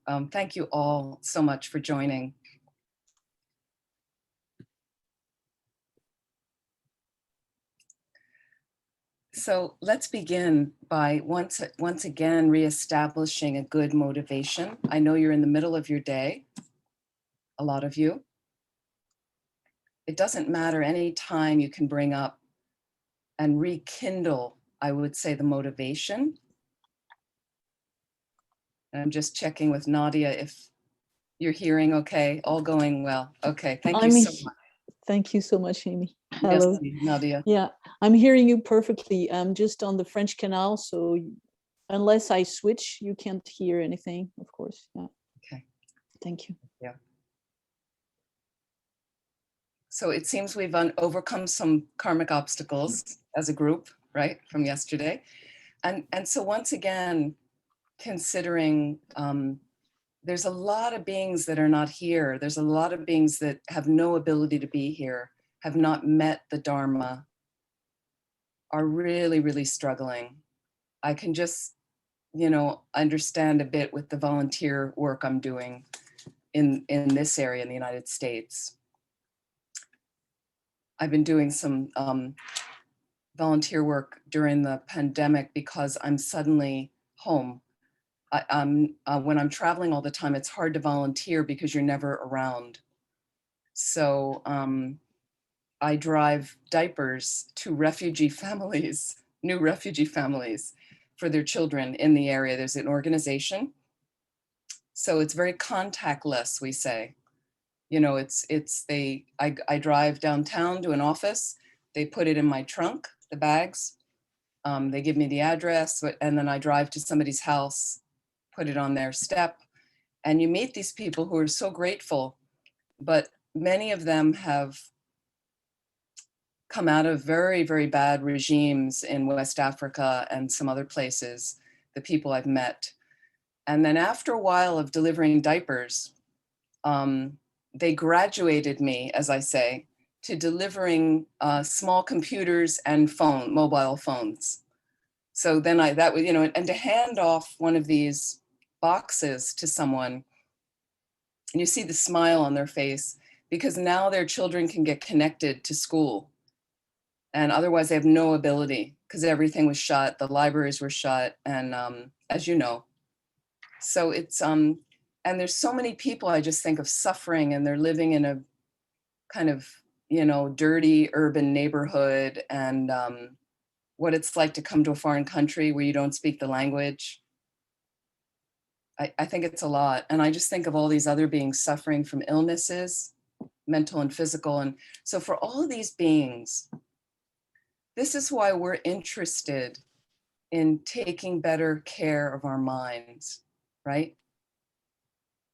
Thank you all so much for joining. So let's begin by once again reestablishing a good motivation. I know you're in the middle of your day, a lot of you. It doesn't matter any time you can bring up and rekindle, I would say, the motivation. And I'm just checking with Nadia if you're hearing okay, all going well. Okay, thank you so much. Thank you so much, Amy. Hello. Yes, Nadia. Yeah, I'm hearing you perfectly. I'm just on the French Canal, so unless I switch, you can't hear anything, of course. Yeah. Okay. Thank you. Yeah. So it seems we've overcome some karmic obstacles as a group, right, from yesterday. And so once again, considering there's a lot of beings that are not here. There's a lot of beings that have no ability to be here, have not met the Dharma, are really, really struggling. I can just, understand a bit with the volunteer work I'm doing in this area in the United States. I've been doing some volunteer work during the pandemic because I'm suddenly home. When I'm traveling all the time, it's hard to volunteer because you're never around. So I drive diapers to refugee families, new refugee families for their children in the area. There's an organization. So it's very contactless, we say. I drive downtown to an office, they put it in my trunk, the bags, they give me the address, and then I drive to somebody's house, put it on their step, and you meet these people who are so grateful, but many of them have come out of very, very bad regimes in West Africa and some other places, the people I've met. And then after a while of delivering diapers, they graduated me, as I say, to delivering small computers and mobile phones. So then and to hand off one of these boxes to someone, and you see the smile on their face because now their children can get connected to school. And otherwise they have no ability because everything was shut, the libraries were shut, and as you know. So it's, and there's so many people I just think of suffering, and they're living in a kind of, dirty urban neighborhood, and what it's like to come to a foreign country where you don't speak the language. I think it's a lot. And I just think of all these other beings suffering from illnesses, mental and physical. And so for all of these beings, this is why we're interested in taking better care of our minds, right?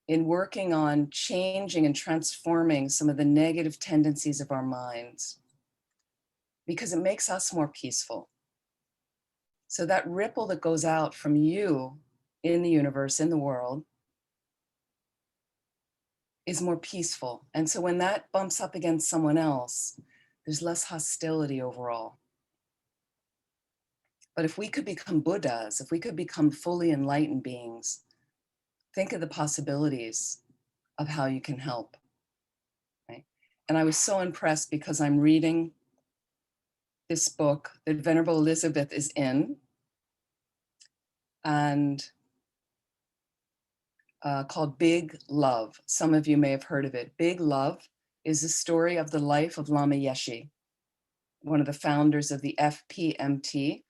In working on changing and transforming some of the negative tendencies of our minds, because it makes us more peaceful. So that ripple that goes out from you in the universe, in the world, is more peaceful. And so when that bumps up against someone else, there's less hostility overall. But if we could become Buddhas, if we could become fully enlightened beings, think of the possibilities of how you can help. Right? And I was so impressed because I'm reading this book that Venerable Elizabeth is in, and called Big Love. Some of you may have heard of it. Big Love is the story of the life of Lama Yeshe, one of the founders of the FPMT.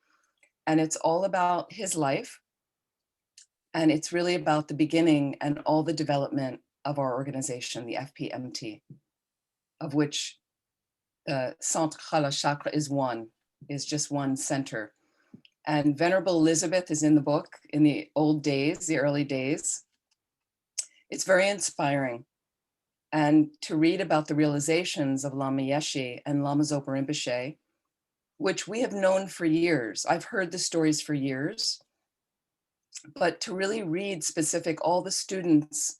And it's all about his life. And it's really about the beginning and all the development of our organization, the FPMT, of which the Centre Kalachakra is just one center. And Venerable Elizabeth is in the book in the old days, the early days. It's very inspiring. And to read about the realizations of Lama Yeshe and Lama Zopa Rinpoche, which we have known for years. I've heard the stories for years, but to really read all the students,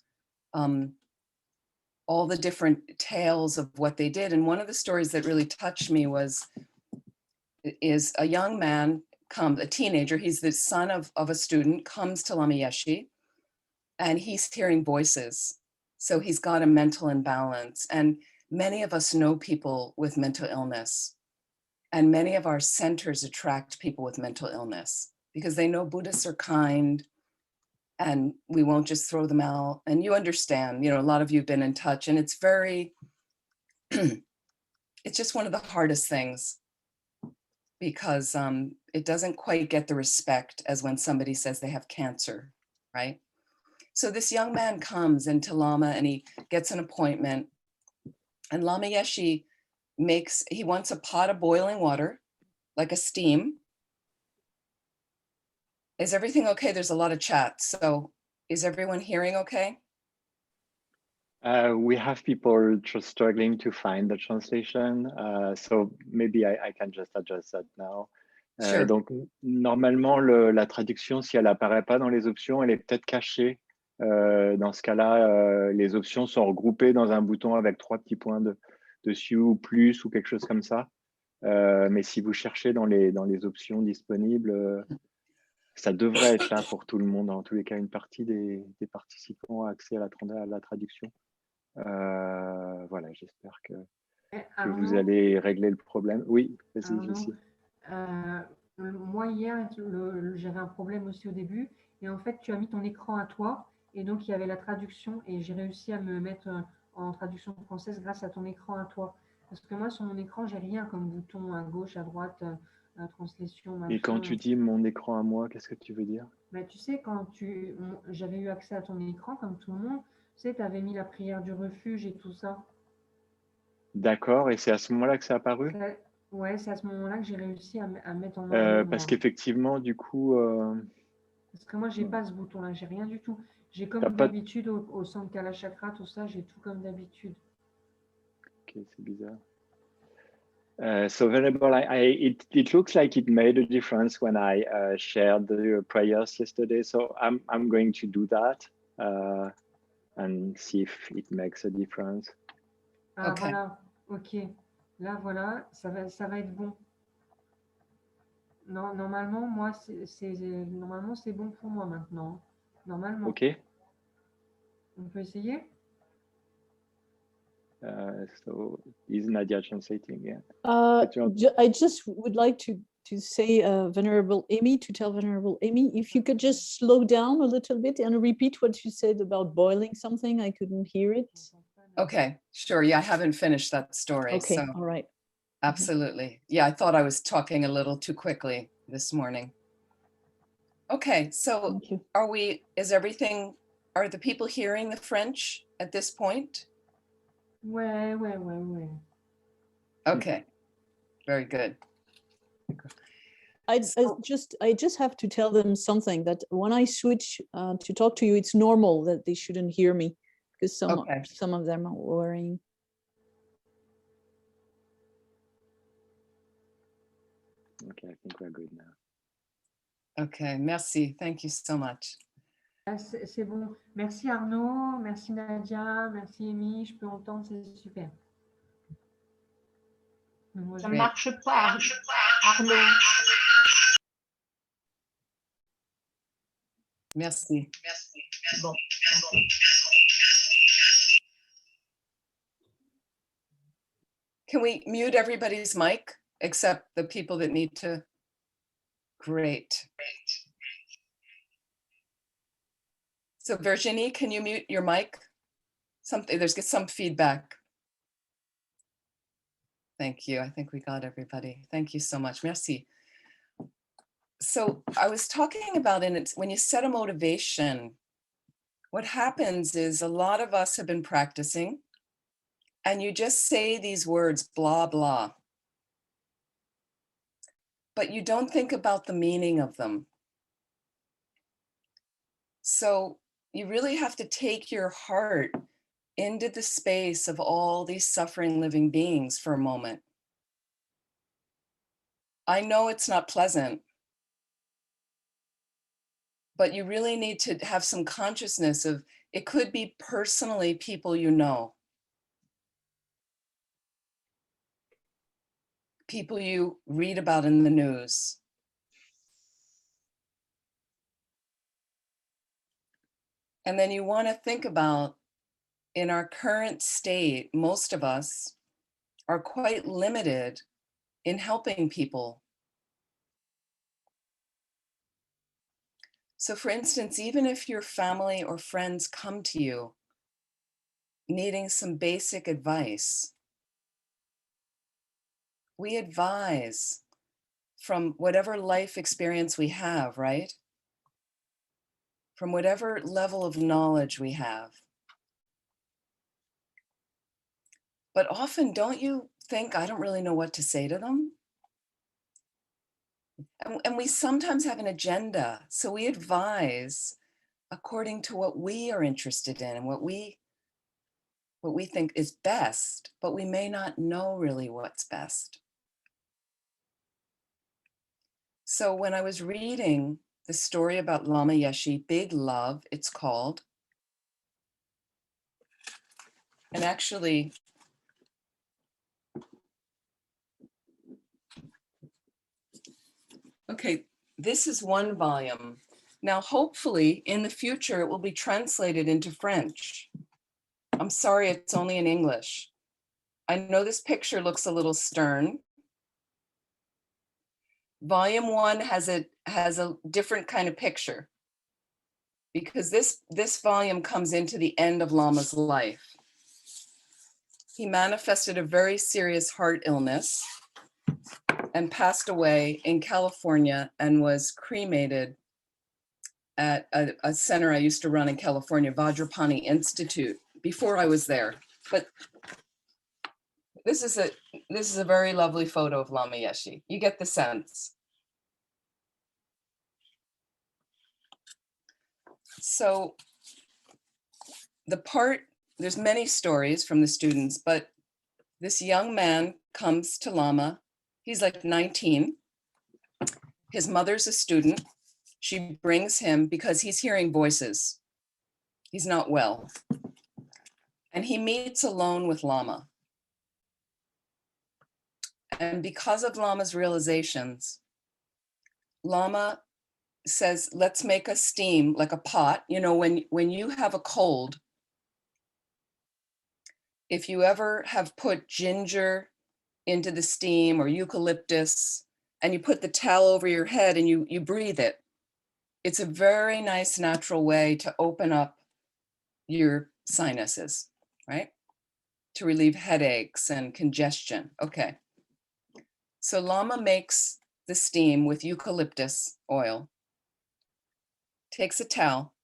all the different tales of what they did. And one of the stories that really touched me is a young man a teenager, he's the son of a student, comes to Lama Yeshe, and he's hearing voices. So he's got a mental imbalance. And many of us know people with mental illness. And many of our centers attract people with mental illness because they know Buddhists are kind and we won't just throw them out. And you understand, a lot of you have been in touch, and it's very, it's just one of the hardest things because it doesn't quite get the respect as when somebody says they have cancer, right? So this young man comes into Lama and he gets an appointment, and Lama Yeshe he wants a pot of boiling water, like a steam. Is everything okay? There's a lot of chat. So is everyone hearing okay? We have people just struggling to find the translation, so maybe I can just adjust that now. Sure. Donc, normalement, la traduction, si elle apparaît pas dans les options, elle est peut-être cachée. Dans ce cas-là, les options sont regroupées dans un bouton avec 3 petits points dessus, ou plus, ou quelque chose comme ça. Mais si vous cherchez dans les options disponibles, ça devrait être là pour tout le monde. En tous les cas, une partie des participants a accès à la traduction. Voilà, j'espère que vous allez régler le problème. Oui, vas-y, Jessie. Moi, hier, j'avais un problème aussi au début. Et en fait, tu as mis ton écran à toi. Et donc, il y avait la traduction. Et j'ai réussi à me mettre en traduction française grâce à ton écran à toi. Parce que moi, sur mon écran, j'ai rien comme bouton à gauche, à droite, translation, machin. Et quand tu dis mon écran à moi, qu'est-ce que tu veux dire? Ben, tu sais, j'avais eu accès à ton écran, comme tout le monde, tu sais, tu avais mis la prière du refuge et tout ça. D'accord, et c'est à ce moment-là que c'est apparu? Ouais, c'est à ce moment-là que j'ai réussi à mettre en ordre. Parce qu'effectivement, du coup... Parce que moi, j'ai pas ce bouton-là, j'ai rien du tout. J'ai comme d'habitude au centre Kalachakra, tout ça, j'ai tout comme d'habitude. Ok, c'est bizarre. So Venerable, it looks like it made a difference when I shared the prayers yesterday. So I'm going to do that and see if it makes a difference. Ah, okay. Voilà, ok. Là, voilà, ça va être bon. Non, normalement, moi, normalement, c'est bon pour moi maintenant. Normalement. Ok. On peut essayer? So is Nadia translating? Yeah. I just would like to say, Venerable Amy, to tell Venerable Amy, if you could just slow down a little bit and repeat what you said about boiling something. I couldn't hear it. Okay, sure. Yeah, I haven't finished that story. Okay, so. all right. Absolutely. Yeah, I thought I was talking a little too quickly this morning. Okay, so are the people hearing the French at this point? Ouais. Okay, very good. I just have to tell them something, that when I switch to talk to you, it's normal that they shouldn't hear me, because some of them are worrying. Okay, I think we're good now. Okay, merci. Thank you so much. C'est bon. Merci Arnaud, merci Nadia, merci Amy. Je peux entendre, c'est super. Ça ne marche pas, Arnaud. Merci. Bon. Can we mute everybody's mic except the people that need to? Great. So Virginie, can you mute your mic? There's some feedback. Thank you. I think we got everybody. Thank you so much. Merci. So I was talking about when you set a motivation, what happens is a lot of us have been practicing and you just say these words, blah, blah. But you don't think about the meaning of them. So you really have to take your heart into the space of all these suffering living beings for a moment. I know it's not pleasant, but you really need to have some consciousness of, it could be personally people you know, people you read about in the news. And then you want to think about, in our current state, most of us are quite limited in helping people. So for instance, even if your family or friends come to you needing some basic advice, we advise from whatever life experience we have, right? From whatever level of knowledge we have. But often, don't you think, I don't really know what to say to them? And we sometimes have an agenda. So we advise according to what we are interested in and what we think is best, but we may not know really what's best. So when I was reading the story about Lama Yeshe, Big Love, it's called, and actually, okay, this is one volume. Now, hopefully in the future, it will be translated into French. I'm sorry, it's only in English. I know this picture looks a little stern. Volume 1 has a different kind of picture because this volume comes into the end of Lama's life. He manifested a very serious heart illness and passed away in California and was cremated at a center I used to run in California, Vajrapani Institute, before I was there. But this is a very lovely photo of Lama Yeshe. You get the sense. So there's many stories from the students, but this young man comes to Lama. He's like 19. His mother's a student. She brings him because he's hearing voices. He's not well. And he meets alone with Lama. And because of Lama's realizations, Lama says, let's make a steam, like a pot. You know, when you have a cold, if you ever have put ginger into the steam or eucalyptus, and you put the towel over your head and you breathe it, it's a very nice natural way to open up your sinuses, right? To relieve headaches and congestion. Okay. So Lama makes the steam with eucalyptus oil, takes a towel,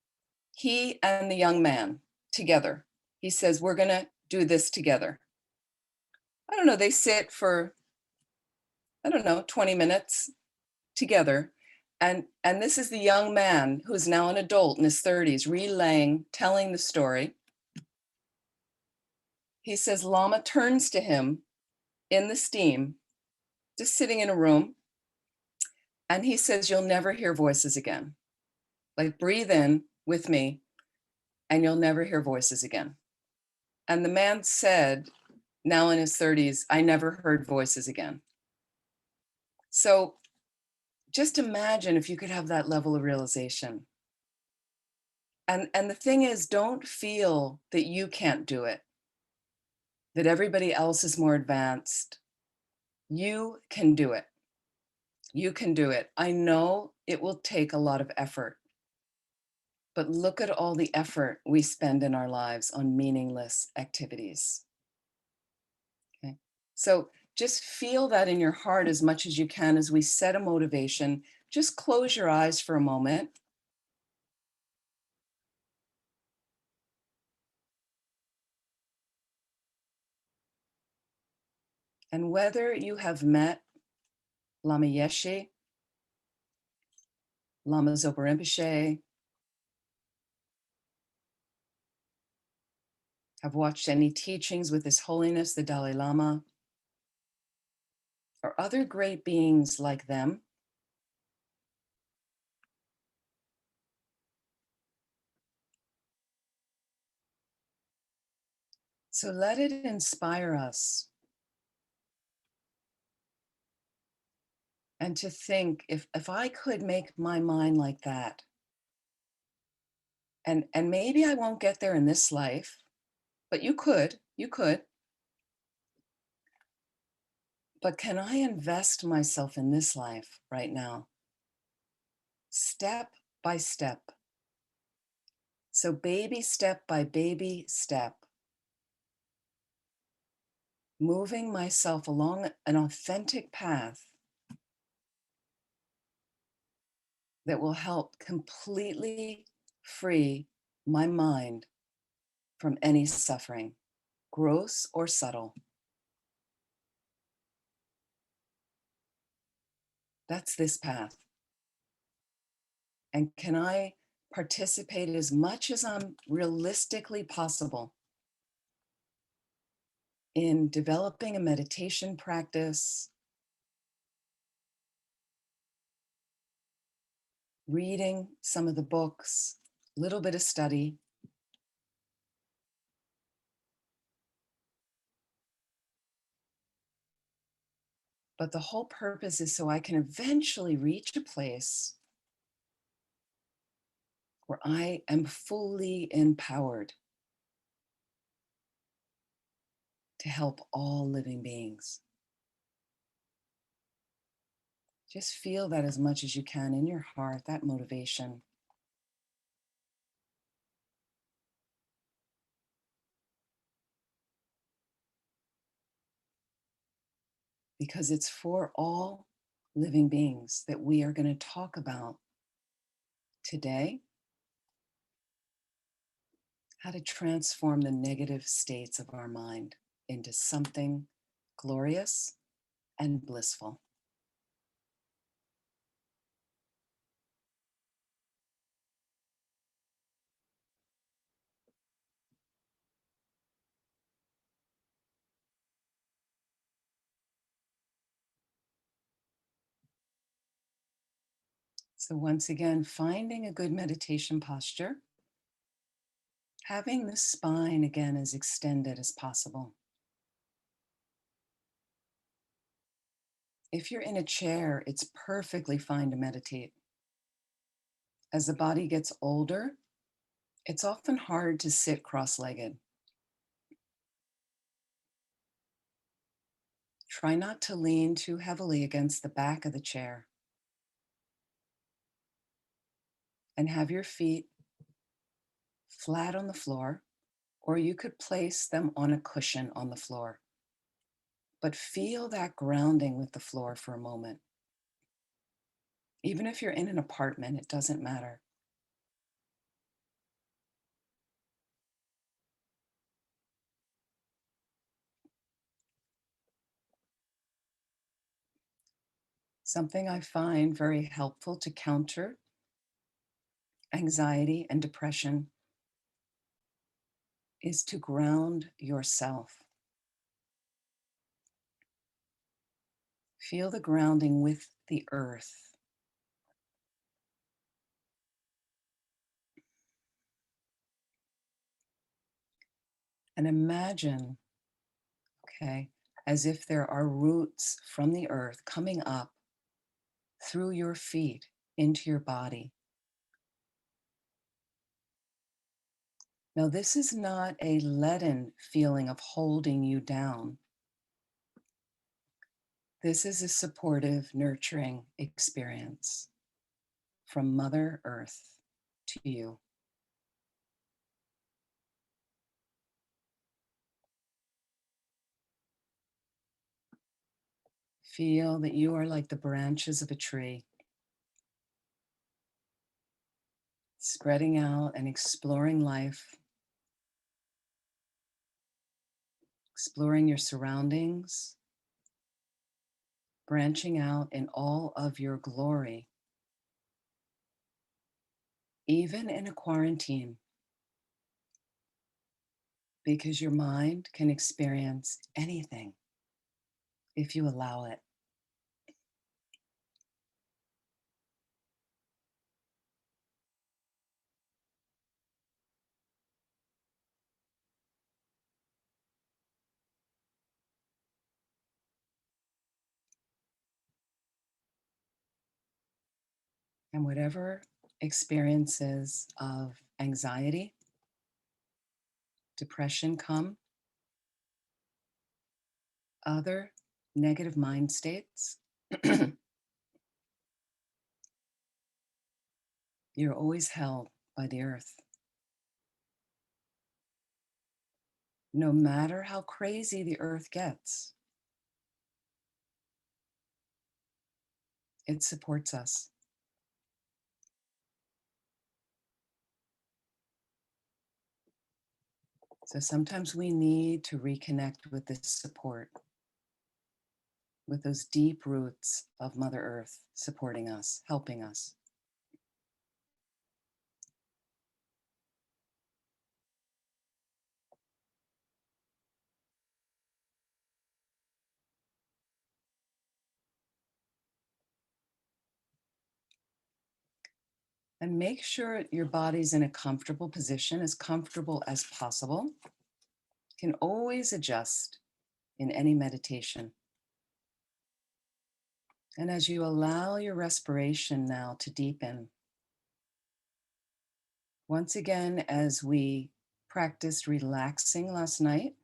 he and the young man together. He says, we're going to do this together. I don't know, they sit for, 20 minutes together. And this is the young man who's now an adult in his 30s, telling the story. He says, Lama turns to him in the steam, just sitting in a room. And he says, you'll never hear voices again. Like, breathe in with me and you'll never hear voices again. And the man said, now in his 30s, I never heard voices again. So just imagine if you could have that level of realization. And the thing is, don't feel that you can't do it, that everybody else is more advanced. You can do it. You can do it. I know it will take a lot of effort, but look at all the effort we spend in our lives on meaningless activities. Okay. So just feel that in your heart as much as you can as we set a motivation. Just close your eyes for a moment. And whether you have met Lama Yeshe, Lama Zopa Rinpoche, have watched any teachings with His Holiness, the Dalai Lama, or other great beings like them, so let it inspire us. And to think, if I could make my mind like that, And maybe I won't get there in this life, but you could. But can I invest myself in this life right now? Step by step. So baby step by baby step, moving myself along an authentic path that will help completely free my mind from any suffering, gross or subtle. That's this path. And can I participate as much as I'm realistically possible in developing a meditation practice, reading some of the books, a little bit of study, but the whole purpose is so I can eventually reach a place where I am fully empowered to help all living beings. Just feel that as much as you can in your heart, that motivation. Because it's for all living beings that we are going to talk about today, how to transform the negative states of our mind into something glorious and blissful. So once again, finding a good meditation posture, having the spine again as extended as possible. If you're in a chair, it's perfectly fine to meditate. As the body gets older, it's often hard to sit cross-legged. Try not to lean too heavily against the back of the chair. And have your feet flat on the floor, or you could place them on a cushion on the floor. But feel that grounding with the floor for a moment. Even if you're in an apartment, it doesn't matter. Something I find very helpful to counter anxiety and depression is to ground yourself. Feel the grounding with the earth. And imagine, okay, as if there are roots from the earth coming up through your feet into your body. Now, this is not a leaden feeling of holding you down. This is a supportive, nurturing experience from Mother Earth to you. Feel that you are like the branches of a tree, spreading out and exploring life, exploring your surroundings, branching out in all of your glory, even in a quarantine, because your mind can experience anything if you allow it. And whatever experiences of anxiety, depression come, other negative mind states, you're always held by the earth. No matter how crazy the earth gets, it supports us. So sometimes we need to reconnect with this support, with those deep roots of Mother Earth supporting us, helping us. And make sure your body's in a comfortable position, as comfortable as possible. You can always adjust in any meditation. And as you allow your respiration now to deepen, once again, as we practiced relaxing last night,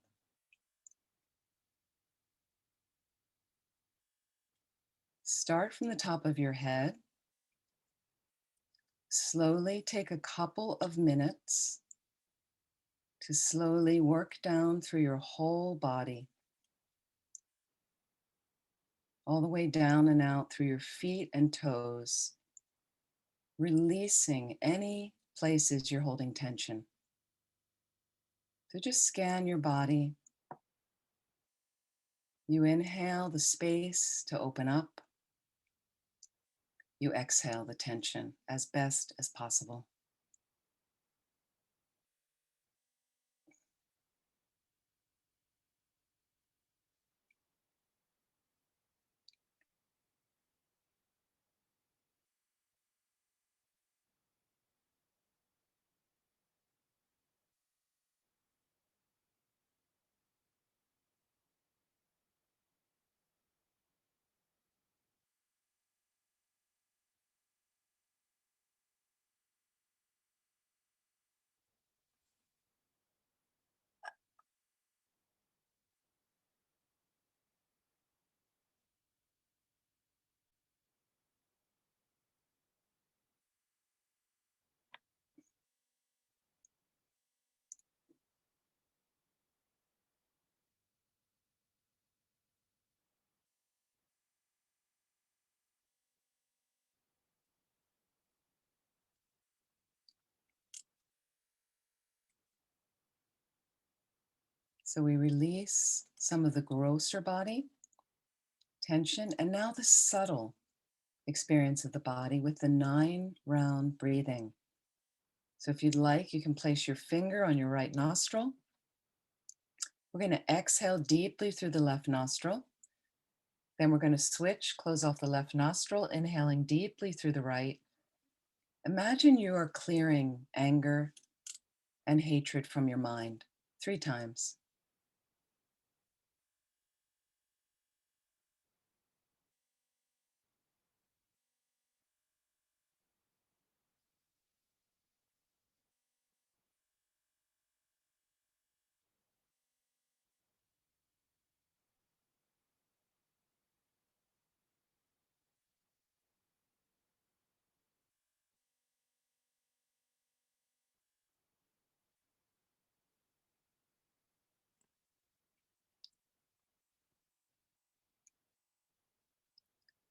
start from the top of your head. Slowly take a couple of minutes to slowly work down through your whole body, all the way down and out through your feet and toes, releasing any places you're holding tension. So just scan your body. You inhale the space to open up. You exhale the tension as best as possible. So we release some of the grosser body tension, and now the subtle experience of the body with the 9-round breathing. So if you'd like, you can place your finger on your right nostril. We're going to exhale deeply through the left nostril. Then we're going to switch, close off the left nostril, inhaling deeply through the right. Imagine you are clearing anger and hatred from your mind 3 times.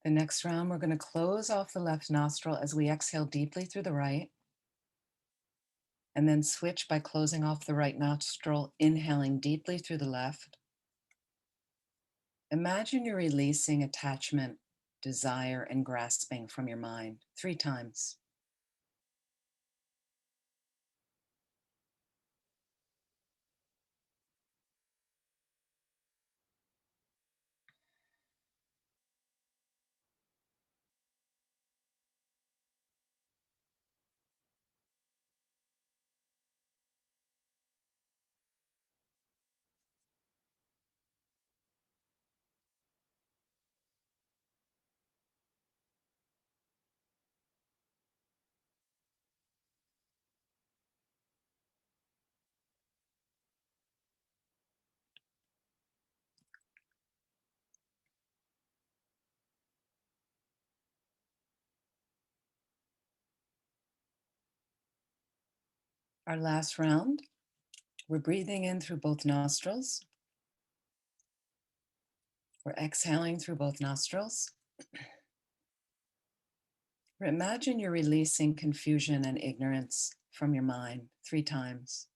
The next round, we're going to close off the left nostril as we exhale deeply through the right, and then switch by closing off the right nostril, inhaling deeply through the left. Imagine you're releasing attachment, desire, and grasping from your mind 3 times. Our last round, we're breathing in through both nostrils. We're exhaling through both nostrils. Imagine you're releasing confusion and ignorance from your mind 3 times.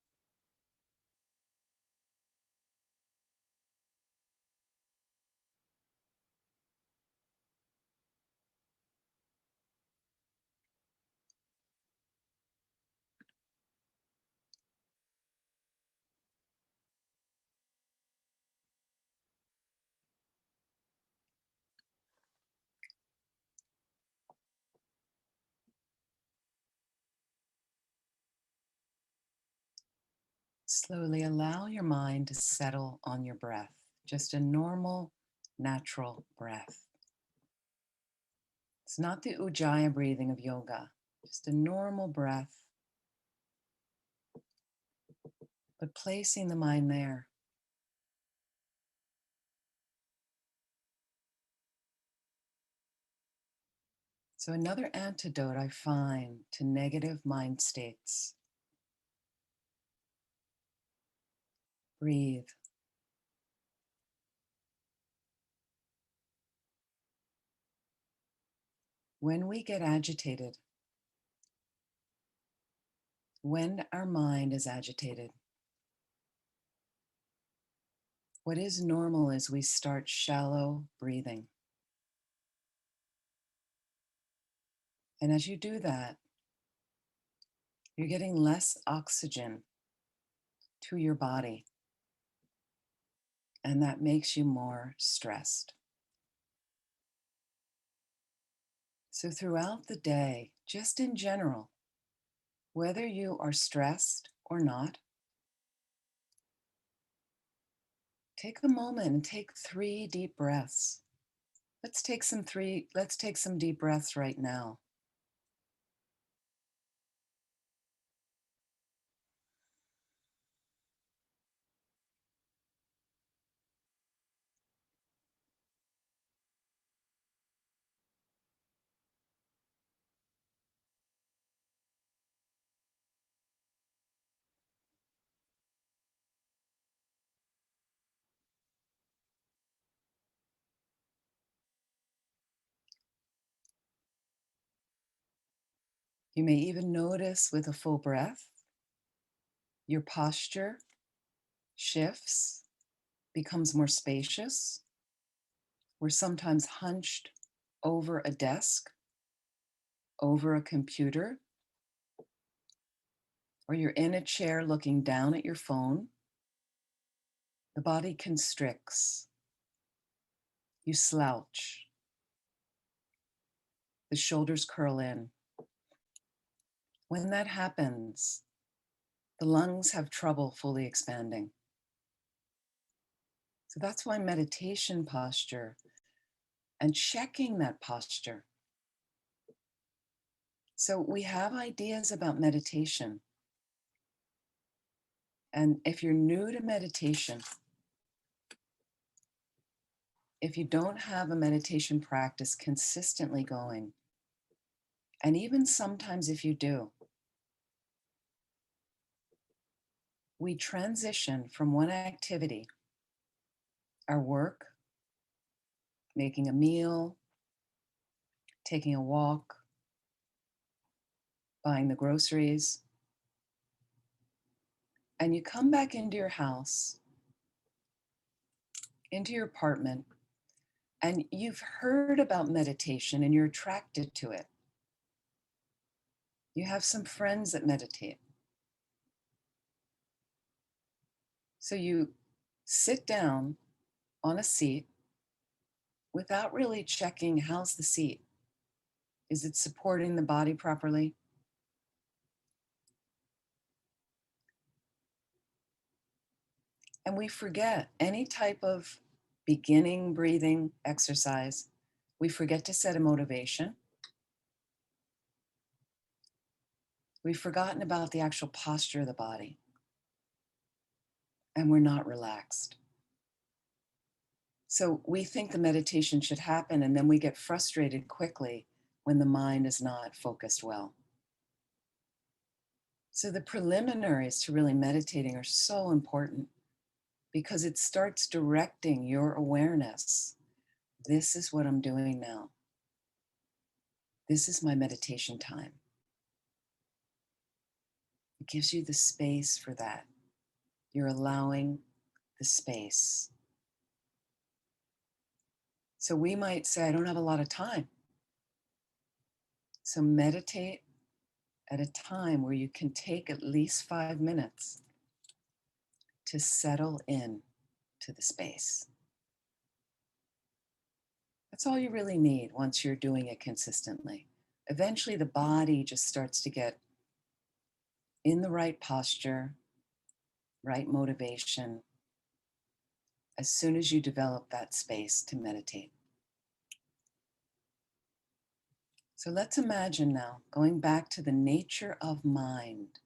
Slowly allow your mind to settle on your breath, just a normal, natural breath. It's not the Ujjayi breathing of yoga, just a normal breath, but placing the mind there. So another antidote I find to negative mind states. Breathe. When we get agitated, when our mind is agitated, what is normal is we start shallow breathing. And as you do that, you're getting less oxygen to your body, and that makes you more stressed. So throughout the day, just in general, whether you are stressed or not, take a moment and take 3 deep breaths. Let's take some deep breaths right now. You may even notice with a full breath, your posture shifts, becomes more spacious. We're sometimes hunched over a desk, over a computer, or you're in a chair looking down at your phone. The body constricts. You slouch. The shoulders curl in. When that happens, the lungs have trouble fully expanding. So that's why meditation posture and checking that posture. So we have ideas about meditation. And if you're new to meditation, if you don't have a meditation practice consistently going, and even sometimes if you do, we transition from one activity, our work, making a meal, taking a walk, buying the groceries, and you come back into your house, into your apartment, and you've heard about meditation and you're attracted to it. You have some friends that meditate. So you sit down on a seat without really checking how's the seat. Is it supporting the body properly? And we forget any type of beginning breathing exercise. We forget to set a motivation. We've forgotten about the actual posture of the body. And we're not relaxed. So we think the meditation should happen, and then we get frustrated quickly when the mind is not focused well. So the preliminaries to really meditating are so important because it starts directing your awareness. This is what I'm doing now. This is my meditation time. It gives you the space for that. You're allowing the space. So we might say, I don't have a lot of time. So meditate at a time where you can take at least 5 minutes to settle in to the space. That's all you really need once you're doing it consistently. Eventually the body just starts to get in the right posture, right motivation, as soon as you develop that space to meditate. So let's imagine now, going back to the nature of mind,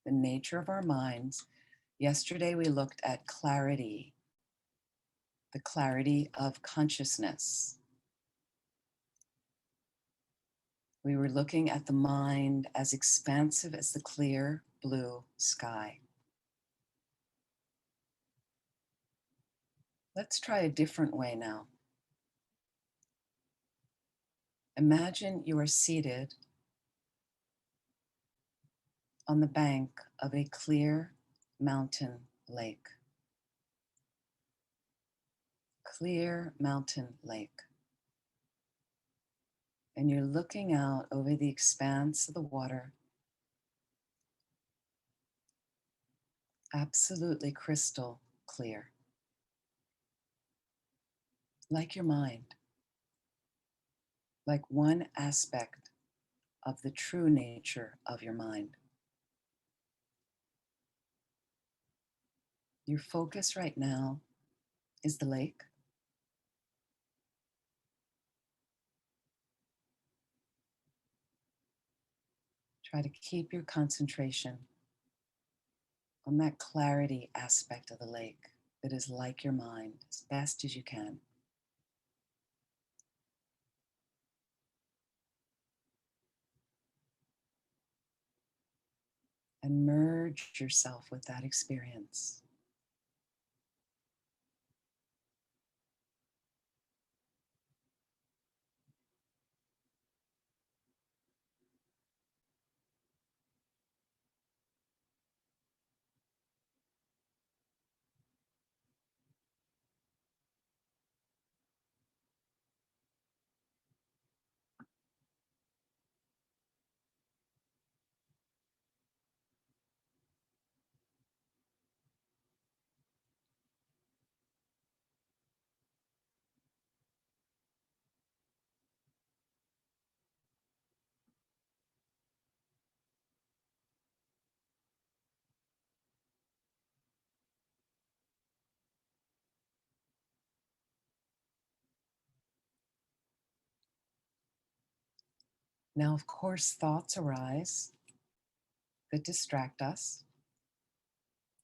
the nature of our minds. Yesterday we looked at clarity, the clarity of consciousness. We were looking at the mind as expansive as the clear blue sky. Let's try a different way now. Imagine you are seated on the bank of a clear mountain lake. Clear mountain lake. And you're looking out over the expanse of the water. Absolutely crystal clear. Like your mind. Like one aspect of the true nature of your mind. Your focus right now is the lake. Try to keep your concentration on that clarity aspect of the lake that is like your mind as best as you can. And merge yourself with that experience. Now, of course, thoughts arise that distract us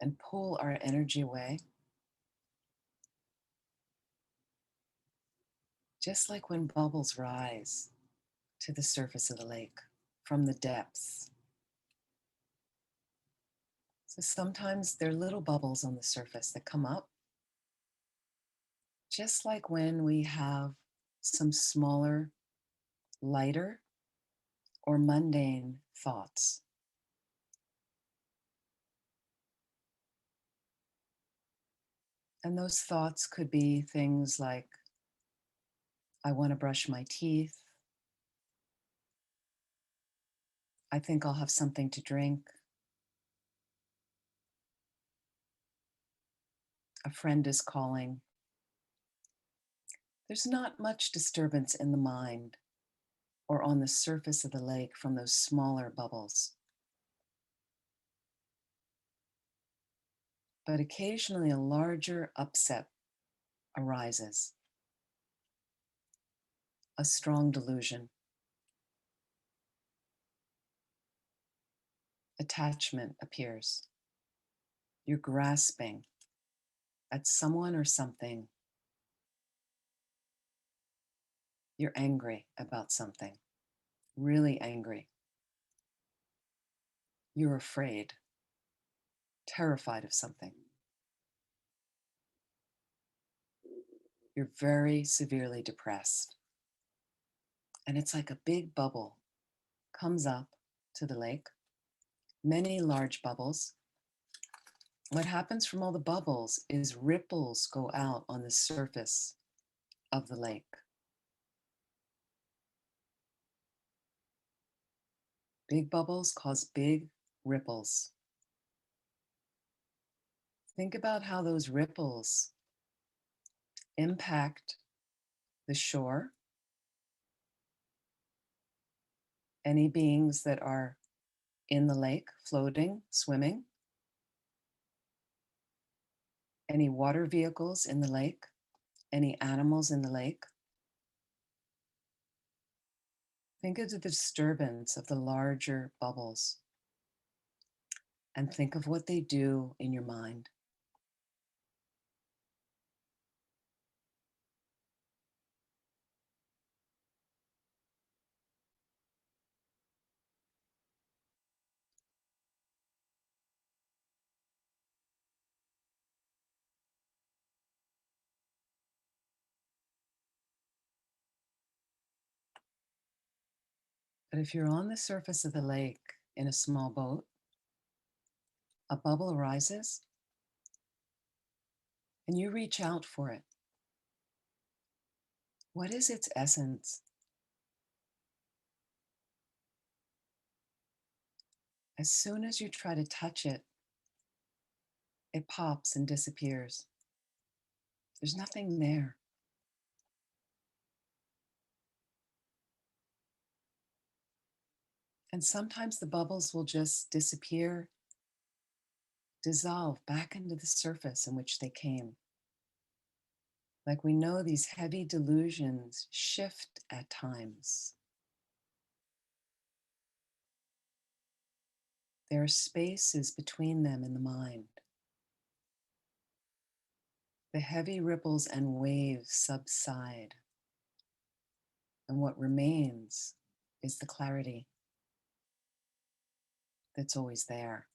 and pull our energy away. Just like when bubbles rise to the surface of the lake from the depths. So sometimes there are little bubbles on the surface that come up. Just like when we have some smaller, lighter, or mundane thoughts. And those thoughts could be things like, I want to brush my teeth. I think I'll have something to drink. A friend is calling. There's not much disturbance in the mind or on the surface of the lake from those smaller bubbles. But occasionally a larger upset arises. A strong delusion. Attachment appears. You're grasping at someone or something. You're angry about something, really angry. you're afraid, terrified of something. You're very severely depressed. And it's like a big bubble comes up to the lake, many large bubbles. What happens from all the bubbles is ripples go out on the surface of the lake. Big bubbles cause big ripples. Think about how those ripples impact the shore, any beings that are in the lake, floating, swimming, any water vehicles in the lake, any animals in the lake. Think of the disturbance of the larger bubbles and think of what they do in your mind. But if you're on the surface of the lake in a small boat, a bubble arises and you reach out for it. What is its essence? As soon as you try to touch it, it pops and disappears. There's nothing there. And sometimes the bubbles will just disappear, dissolve back into the surface in which they came. Like we know these heavy delusions shift at times. There are spaces between them in the mind. The heavy ripples and waves subside. And what remains is the clarity that's always there.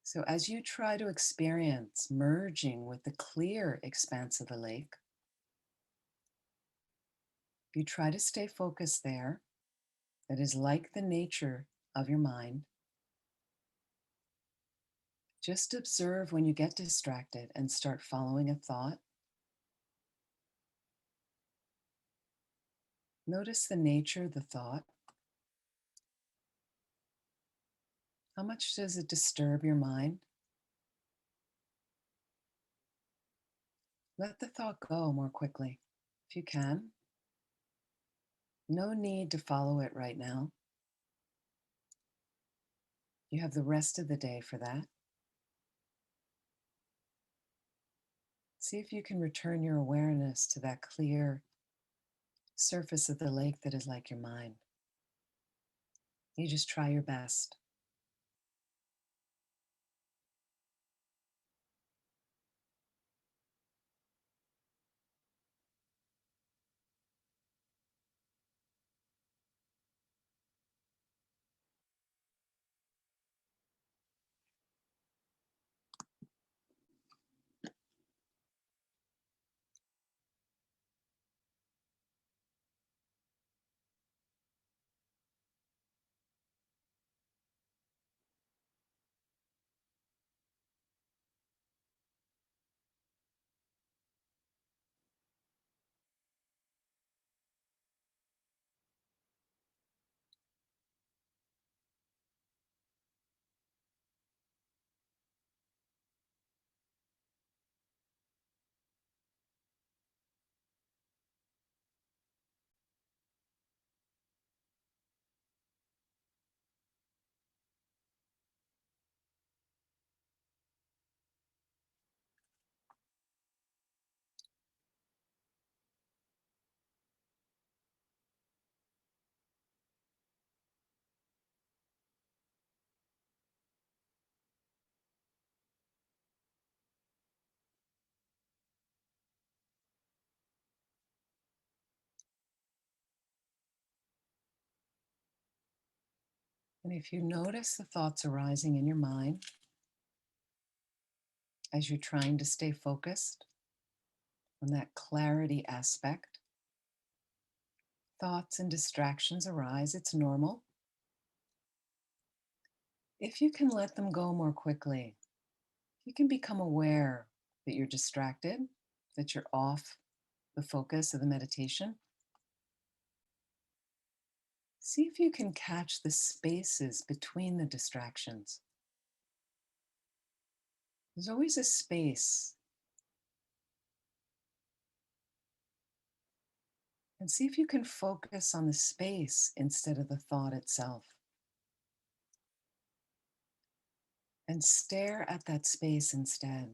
So as you try to experience merging with the clear expanse of the lake, you try to stay focused there. That is like the nature of your mind. Just observe when you get distracted and start following a thought. Notice the nature of the thought. How much does it disturb your mind? Let the thought go more quickly, if you can. No need to follow it right now. You have the rest of the day for that. See if you can return your awareness to that clear surface of the lake that is like your mind. You just try your best. And if you notice the thoughts arising in your mind as you're trying to stay focused on that clarity aspect, thoughts and distractions arise, it's normal. If you can let them go more quickly, you can become aware that you're distracted, that you're off the focus of the meditation. See if you can catch the spaces between the distractions. There's always a space. And see if you can focus on the space instead of the thought itself. And stare at that space instead.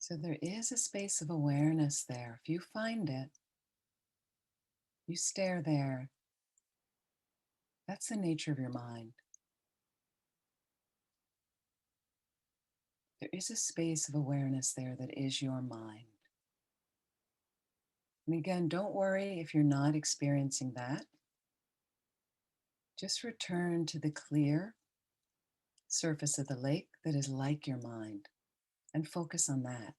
So there is a space of awareness there. If you find it, you stare there. That's the nature of your mind. There is a space of awareness there that is your mind. And again, don't worry if you're not experiencing that. Just return to the clear surface of the lake that is like your mind and focus on that.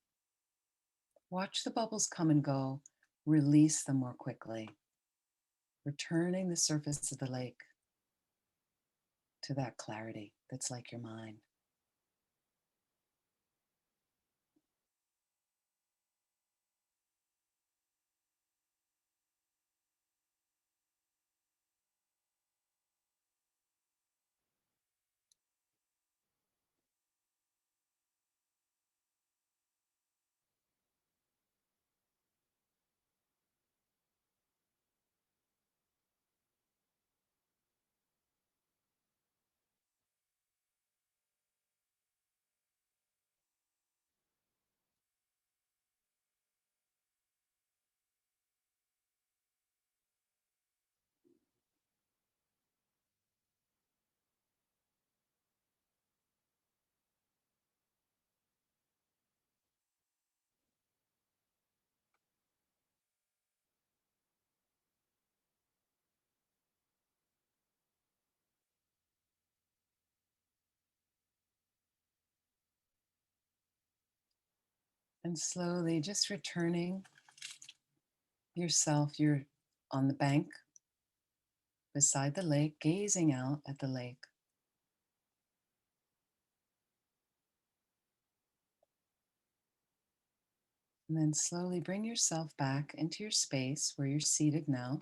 Watch the bubbles come and go, release them more quickly, returning the surface of the lake to that clarity that's like your mind. And slowly just returning yourself, you're on the bank beside the lake, gazing out at the lake. And then slowly bring yourself back into your space where you're seated now.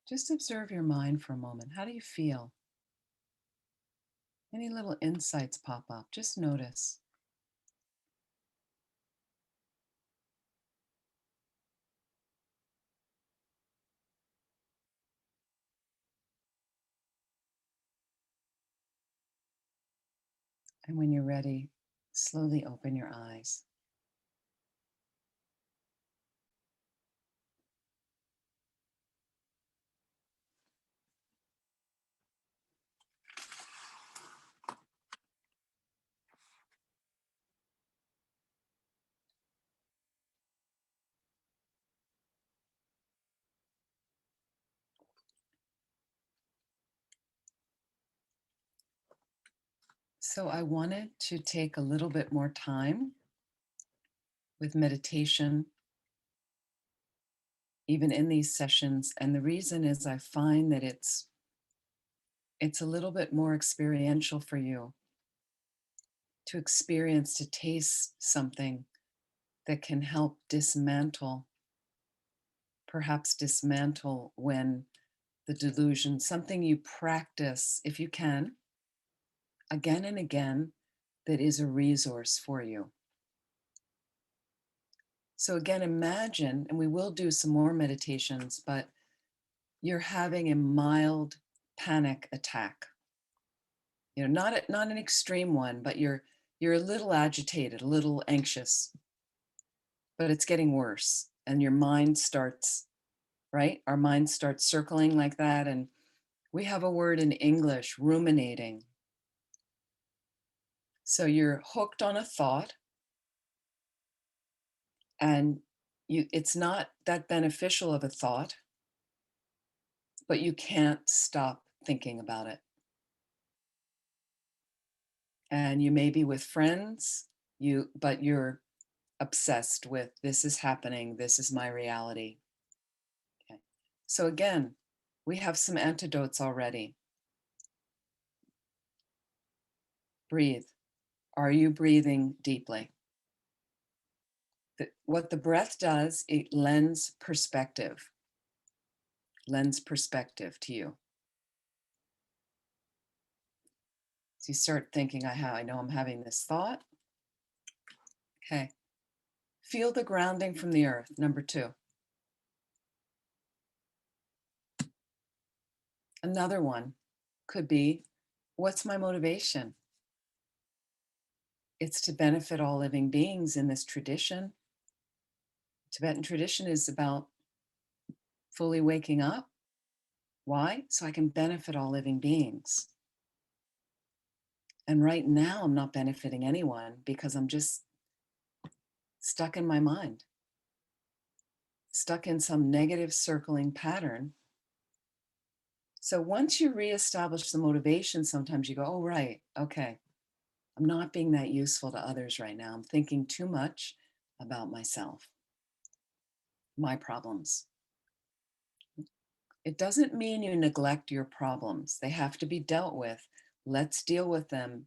Just observe your mind for a moment. How do you feel? Any little insights pop up? Just notice. And when you're ready, slowly open your eyes. So I wanted to take a little bit more time with meditation, even in these sessions. And the reason is I find that it's a little bit more experiential for you to experience, to taste something that can help perhaps dismantle when the delusion, something you practice, if you can, again and again, that is a resource for you. So again, imagine, and we will do some more meditations, but you're having a mild panic attack. You know, not an extreme one, but you're a little agitated, a little anxious, but it's getting worse. And your mind starts, right? Our mind starts circling like that. And we have a word in English, ruminating. So you're hooked on a thought, and it's not that beneficial of a thought, but you can't stop thinking about it. And you may be with friends, but you're obsessed with, this is happening, this is my reality. Okay. So again, we have some antidotes already. Breathe. Are you breathing deeply? What the breath does, it lends perspective to you. So you start thinking, I know I'm having this thought. Okay. Feel the grounding from the earth, number 2. Another one could be, what's my motivation? It's to benefit all living beings in this tradition. Tibetan tradition is about fully waking up. Why? So I can benefit all living beings. And right now I'm not benefiting anyone because I'm just stuck in my mind, stuck in some negative circling pattern. So once you reestablish the motivation, sometimes you go, oh, right, okay, I'm not being that useful to others right now. I'm thinking too much about myself, my problems. It doesn't mean you neglect your problems. They have to be dealt with. Let's deal with them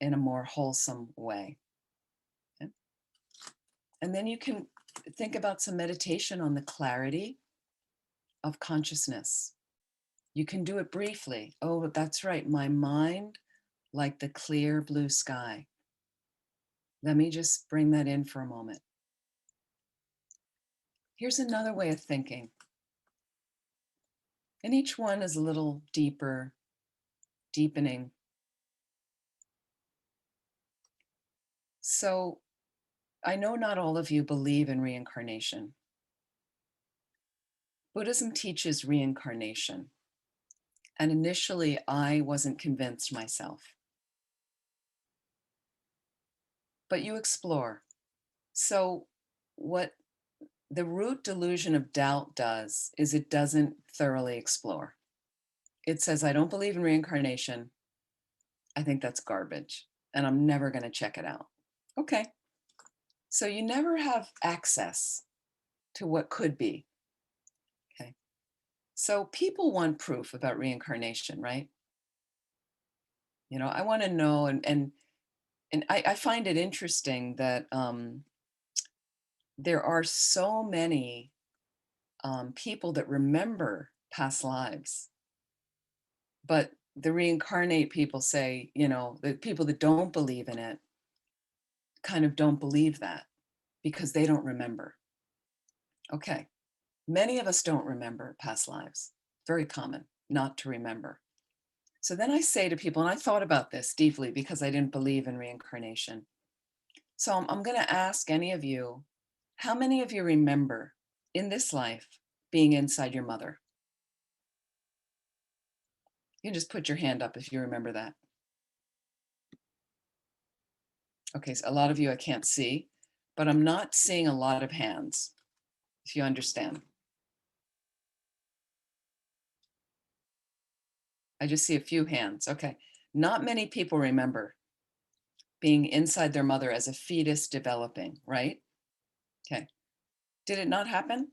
in a more wholesome way. Okay? And then you can think about some meditation on the clarity of consciousness. You can do it briefly. Oh, that's right. My mind, like the clear blue sky. Let me just bring that in for a moment. Here's another way of thinking. And each one is a little deeper, deepening. So I know not all of you believe in reincarnation. Buddhism teaches reincarnation. And initially, I wasn't convinced myself. But you explore. So what the root delusion of doubt does is it doesn't thoroughly explore. It says, I don't believe in reincarnation. I think that's garbage, and I'm never going to check it out. Okay. So you never have access to what could be. Okay. So people want proof about reincarnation, right? You know, I want to know, and I find it interesting that there are so many people that remember past lives, but the reincarnate people say, you know, the people that don't believe in it kind of don't believe that because they don't remember. Okay. Many of us don't remember past lives. Very common not to remember. So then I say to people, and I thought about this deeply because I didn't believe in reincarnation. So I'm going to ask any of you, how many of you remember in this life being inside your mother? You can just put your hand up if you remember that. Okay, so a lot of you I can't see, but I'm not seeing a lot of hands, if you understand. I just see a few hands. Okay, not many people remember being inside their mother as a fetus developing, right? Okay. Did it not happen?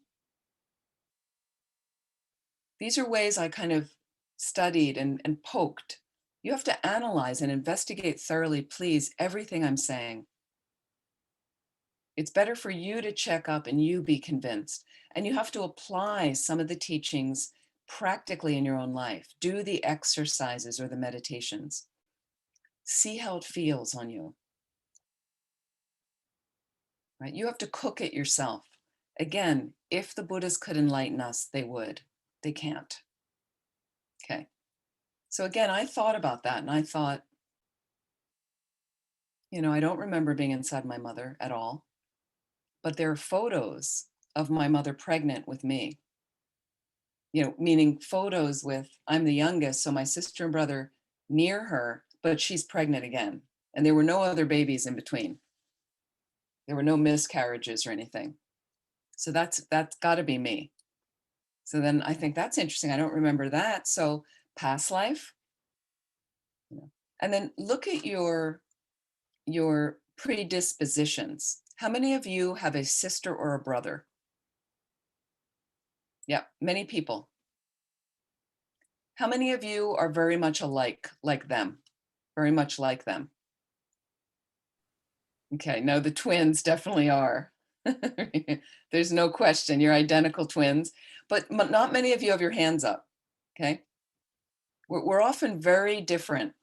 These are ways I kind of studied and poked. You have to analyze and investigate thoroughly, please, everything I'm saying. It's better for you to check up and you be convinced. And you have to apply some of the teachings practically in your own life. Do the exercises or the meditations. See how it feels on you. Right? You have to cook it yourself. Again, if the Buddhas could enlighten us, they would. They can't. Okay. So again, I thought about that and I thought, you know, I don't remember being inside my mother at all, but there are photos of my mother pregnant with me. You know, meaning photos with, I'm the youngest, so my sister and brother near her, but she's pregnant again. And there were no other babies in between. There were no miscarriages or anything. So that's got to be me. So then I think that's interesting. I don't remember that. So past life. And then look at your predispositions. How many of you have a sister or a brother? Yeah, many people. How many of you are very much alike, like them? Very much like them? Okay, no, the twins definitely are. There's no question, you're identical twins, but not many of you have your hands up, okay? We're often very different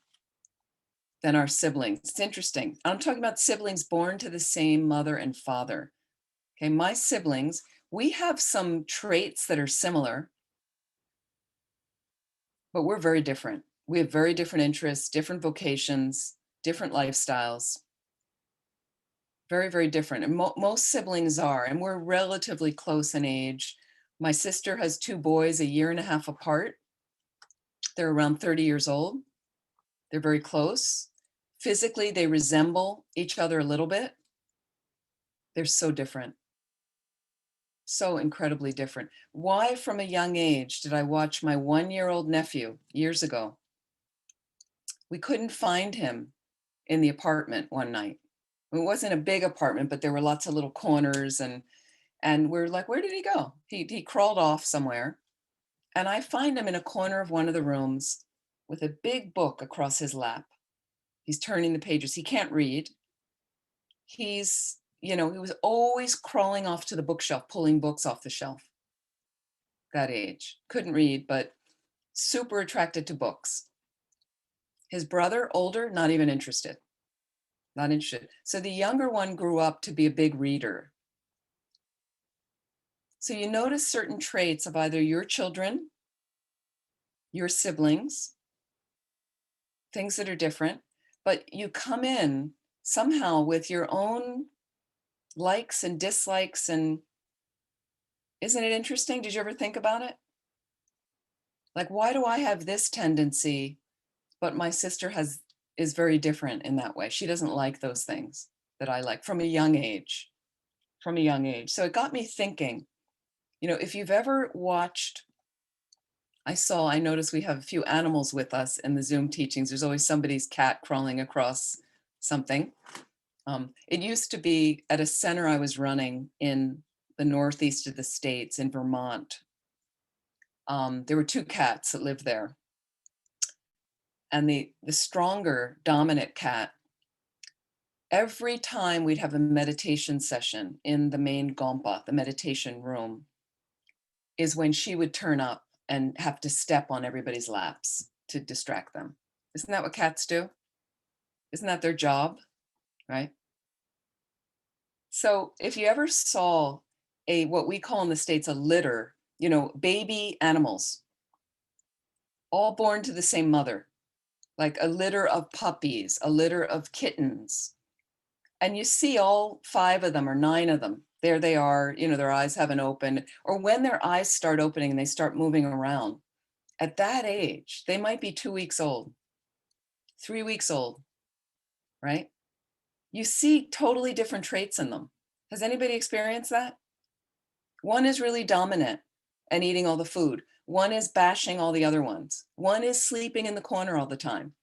than our siblings. It's interesting. I'm talking about siblings born to the same mother and father. Okay, my siblings, we have some traits that are similar, but we're very different. We have very different interests, different vocations, different lifestyles. Very, very different. And most siblings are, and we're relatively close in age. My sister has two boys 1.5 years apart. They're around 30 years old. They're very close. Physically, they resemble each other a little bit. They're so different. So incredibly different. Why from a young age did I watch my 1-year-old nephew years ago? We couldn't find him in the apartment one night. It wasn't a big apartment, but there were lots of little corners and we're like, where did he go? He crawled off somewhere. And I find him in a corner of one of the rooms with a big book across his lap. He's turning the pages. He can't read. He's, you know, he was always crawling off to the bookshelf, pulling books off the shelf. That age. Couldn't read, but super attracted to books. His brother, older, not even interested. Not interested. So the younger one grew up to be a big reader. So you notice certain traits of either your children, your siblings, things that are different, but you come in somehow with your own likes and dislikes. And isn't it interesting? Did you ever think about it? Like, why do I have this tendency, but my sister is very different in that way? She doesn't like those things that I like from a young age, So it got me thinking, you know, if you've ever watched, I noticed we have a few animals with us in the Zoom teachings. There's always somebody's cat crawling across something. It used to be at a center I was running in the northeast of the States in Vermont. There were 2 cats that lived there. And the stronger dominant cat, every time we'd have a meditation session in the main gompa, the meditation room, is when she would turn up and have to step on everybody's laps to distract them. Isn't that what cats do? Isn't that their job, right? So if you ever saw what we call in the States a litter, you know, baby animals, all born to the same mother, like a litter of puppies, a litter of kittens, and you see all 5 of them or 9 of them, there they are, you know, their eyes haven't opened, or when their eyes start opening and they start moving around, at that age, they might be 2 weeks old, 3 weeks old, right? You see totally different traits in them. Has anybody experienced that? One is really dominant and eating all the food. One is bashing all the other ones. One is sleeping in the corner all the time.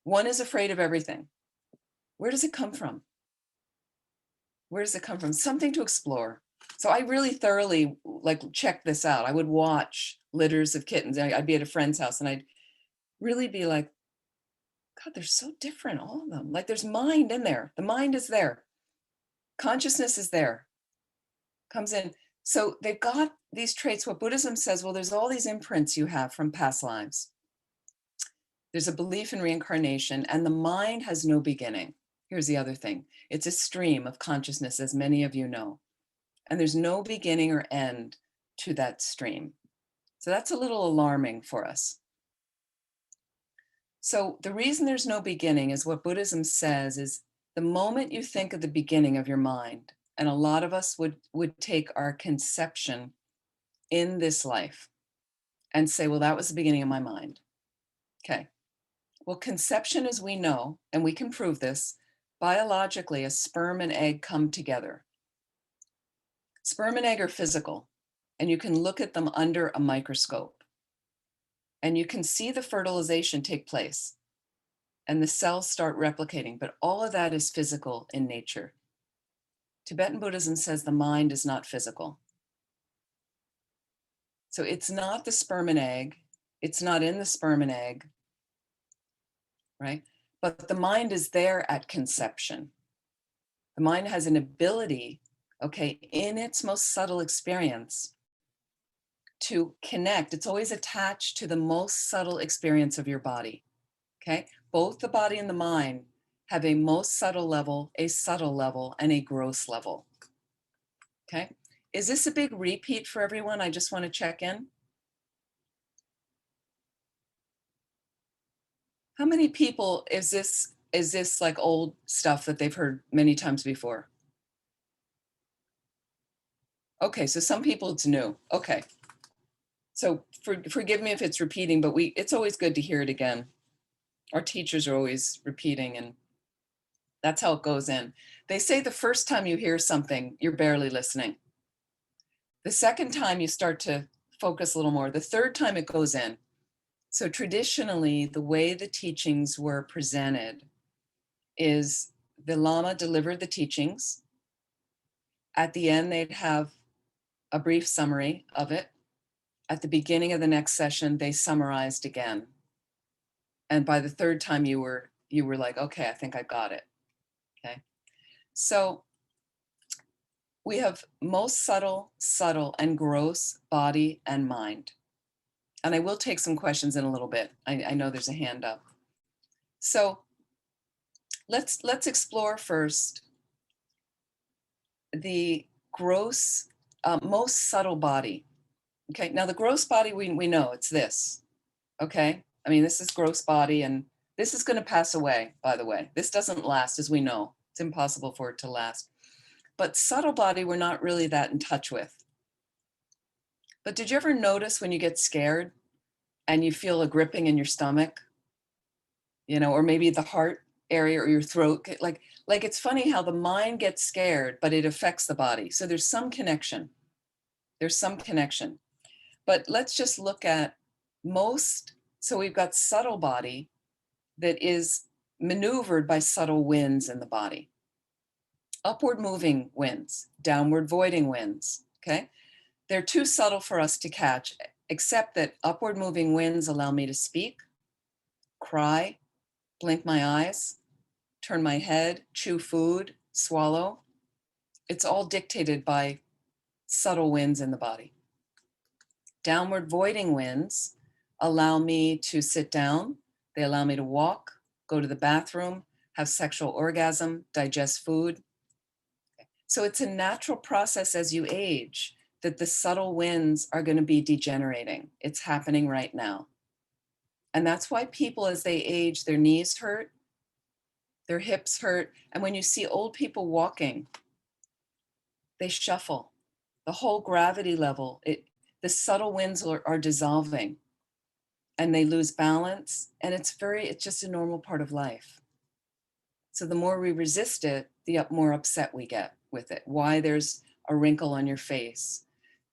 One is afraid of everything. Where does it come from? Where does it come from? Something to explore. So I really thoroughly like check this out. I would watch litters of kittens. I'd be at a friend's house and I'd really be like, God, they're so different, all of them. Like there's mind in there. The mind is there. Consciousness is there. Comes in. So they've got these traits. What Buddhism says, well, there's all these imprints you have from past lives. There's a belief in reincarnation, and the mind has no beginning. Here's the other thing. It's a stream of consciousness, as many of you know. And there's no beginning or end to that stream. So that's a little alarming for us. So the reason there's no beginning is what Buddhism says is the moment you think of the beginning of your mind, and a lot of us would take our conception in this life and say, well, that was the beginning of my mind. Okay. Well, conception, as we know, and we can prove this, biologically, a sperm and egg come together. Sperm and egg are physical, and you can look at them under a microscope. And you can see the fertilization take place, and the cells start replicating, but all of that is physical in nature. Tibetan Buddhism says the mind is not physical. So it's not the sperm and egg, it's not in the sperm and egg, right? But the mind is there at conception. The mind has an ability, okay, in its most subtle experience to connect. It's always attached to the most subtle experience of your body, okay? Both the body and the mind have a most subtle level, a subtle level, and a gross level, okay? Is this a big repeat for everyone? I just want to check in. How many people is this like old stuff that they've heard many times before? Okay, so some people it's new. Okay. So forgive me if it's repeating, but it's always good to hear it again. Our teachers are always repeating, and that's how it goes in. They say the first time you hear something, you're barely listening. The second time you start to focus a little more. The third time it goes in. So traditionally, the way the teachings were presented is the Lama delivered the teachings. At the end, they'd have a brief summary of it. At the beginning of the next session, they summarized again. And by the third time you were like, okay, I think I got it, okay? So we have most subtle, and gross body and mind. And I will take some questions in a little bit. I know there's a hand up. So let's explore first the gross, most subtle body. Okay, now the gross body, we know it's this, okay? I mean, this is gross body, and this is gonna pass away, by the way. This doesn't last, as we know. It's impossible for it to last. But subtle body, we're not really that in touch with. But did you ever notice when you get scared and you feel a gripping in your stomach, you know, or maybe the heart area or your throat? Like it's funny how the mind gets scared, but it affects the body. So there's some connection. There's some connection. But let's just look at most. So we've got subtle body that is maneuvered by subtle winds in the body. Upward moving winds, downward voiding winds, okay? They're too subtle for us to catch, except that upward moving winds allow me to speak, cry, blink my eyes, turn my head, chew food, swallow. It's all dictated by subtle winds in the body. Downward voiding winds allow me to sit down. They allow me to walk, go to the bathroom, have sexual orgasm, digest food. So it's a natural process as you age that the subtle winds are going to be degenerating. It's happening right now. And that's why people, as they age, their knees hurt, their hips hurt. And when you see old people walking, they shuffle. The whole gravity level, the subtle winds are dissolving, and they lose balance. And it's just a normal part of life. So the more we resist it, the more upset we get with it. Why there's a wrinkle on your face.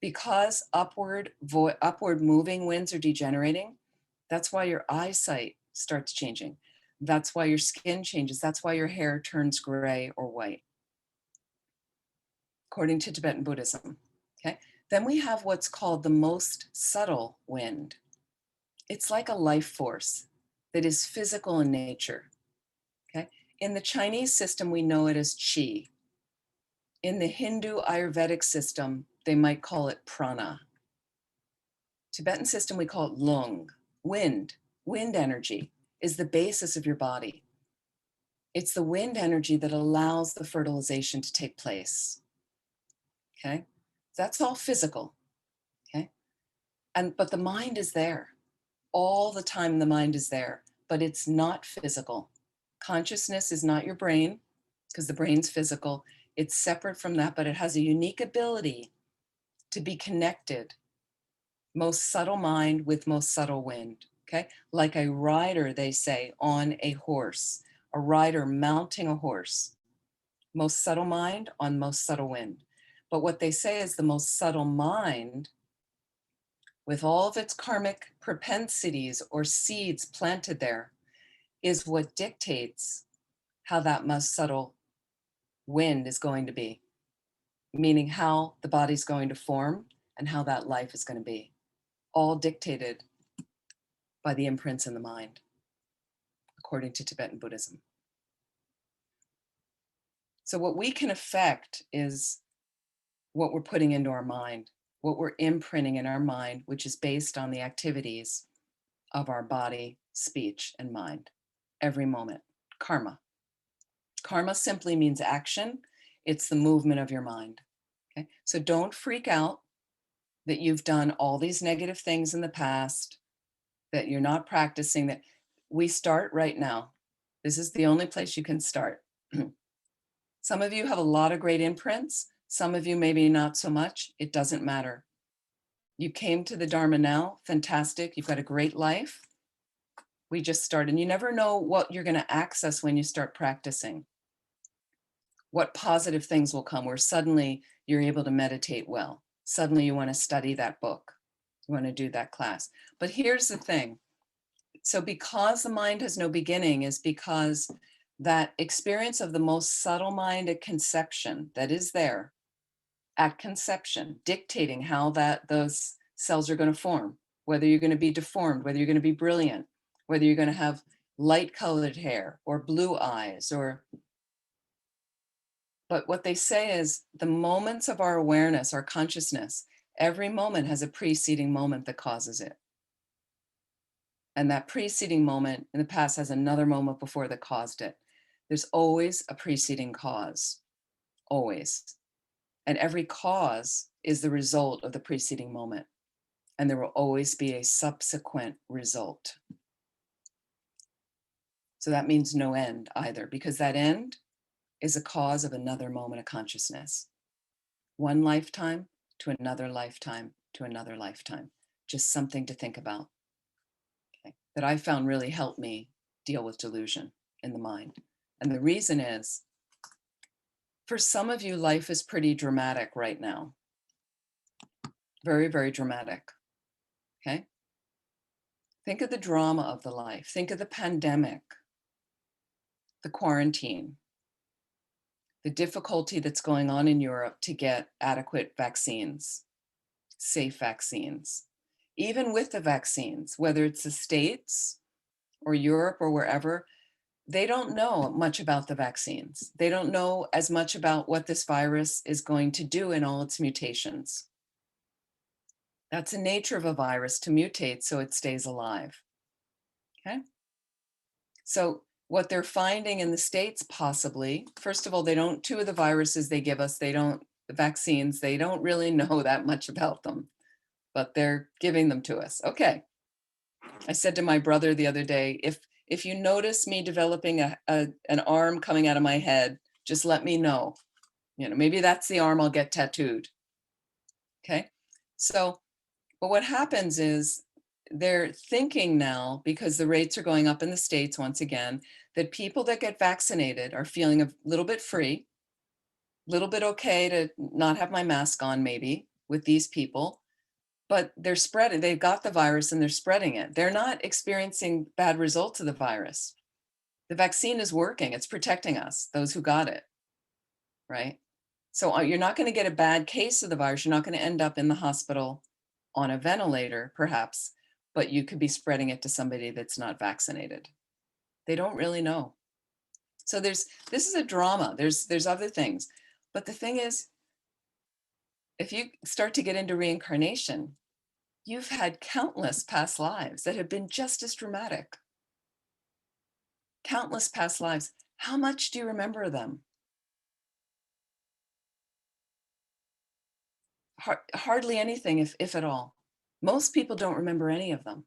Because upward moving winds are degenerating, that's why your eyesight starts changing. That's why your skin changes. That's why your hair turns gray or white. according to Tibetan Buddhism. Okay. Then we have what's called the most subtle wind. It's like a life force that is physical in nature. Okay. In the Chinese system, we know it as qi. In the Hindu Ayurvedic system, they might call it prana. Tibetan system, we call it lung, wind. Wind energy is the basis of your body. It's the wind energy that allows the fertilization to take place. Okay, that's all physical. Okay, but the mind is there. All the time the mind is there, but it's not physical. Consciousness is not your brain, because the brain's physical. It's separate from that, but it has a unique ability to be connected. Most subtle mind with most subtle wind. Okay, like a rider, they say, on a horse. A rider mounting a horse. Most subtle mind on most subtle wind. But what they say is the most subtle mind, with all of its karmic propensities or seeds planted there, is what dictates how that most subtle wind is going to be, meaning how the body's going to form and how that life is going to be, all dictated by the imprints in the mind, according to Tibetan Buddhism. So what we can affect is what we're putting into our mind, what we're imprinting in our mind, which is based on the activities of our body, speech, and mind, every moment. Karma. Karma simply means action. It's the movement of your mind. Okay? So don't freak out that you've done all these negative things in the past, that you're not practicing, that we start right now. This is the only place you can start. Some of you have a lot of great imprints. Some of you maybe not so much. It doesn't matter. You came to the Dharma now, fantastic. You've got a great life. We just started. And you never know what you're going to access when you start practicing. What positive things will come where suddenly you're able to meditate well. Suddenly you want to study that book. You want to do that class. But here's the thing. So because the mind has no beginning is because that experience of the most subtle mind at conception that is there at conception, dictating how those cells are going to form, whether you're going to be deformed, whether you're going to be brilliant, whether you're going to have light colored hair or blue eyes but what they say is the moments of our awareness, our consciousness, every moment has a preceding moment that causes it. And that preceding moment in the past has another moment before that caused it. There's always a preceding cause, always. And every cause is the result of the preceding moment. And there will always be a subsequent result. So that means no end either, because that end is a cause of another moment of consciousness. One lifetime to another lifetime to another lifetime. Just something to think about. Okay? That I found really helped me deal with delusion in the mind. And the reason is, for some of you, life is pretty dramatic right now. Very, very dramatic. Okay? Think of the drama of the life. Think of the pandemic, the quarantine, the difficulty that's going on in Europe to get adequate vaccines, safe vaccines. Even with the vaccines, whether it's the States or Europe or wherever, they don't know much about the vaccines. They don't know as much about what this virus is going to do in all its mutations. That's the nature of a virus, to mutate so it stays alive. Okay? So what they're finding in the States possibly, first of all, two of the viruses they give us, the vaccines, they don't really know that much about them, but they're giving them to us. Okay. I said to my brother the other day, if you notice me developing an arm coming out of my head, just let me know. Maybe that's the arm I'll get tattooed. Okay. So, but what happens is they're thinking now, because the rates are going up in the States once again, that people that get vaccinated are feeling a little bit free, a little bit okay to not have my mask on maybe with these people, but they're spreading, they've got the virus and they're spreading it. They're not experiencing bad results of the virus. The vaccine is working, it's protecting us, those who got it, right? So you're not going to get a bad case of the virus. You're not going to end up in the hospital on a ventilator, perhaps, but you could be spreading it to somebody that's not vaccinated. They don't really know. So this is a drama. There's other things. But the thing is, if you start to get into reincarnation, you've had countless past lives that have been just as dramatic. Countless past lives. How much do you remember of them? Hardly anything, if at all. Most people don't remember any of them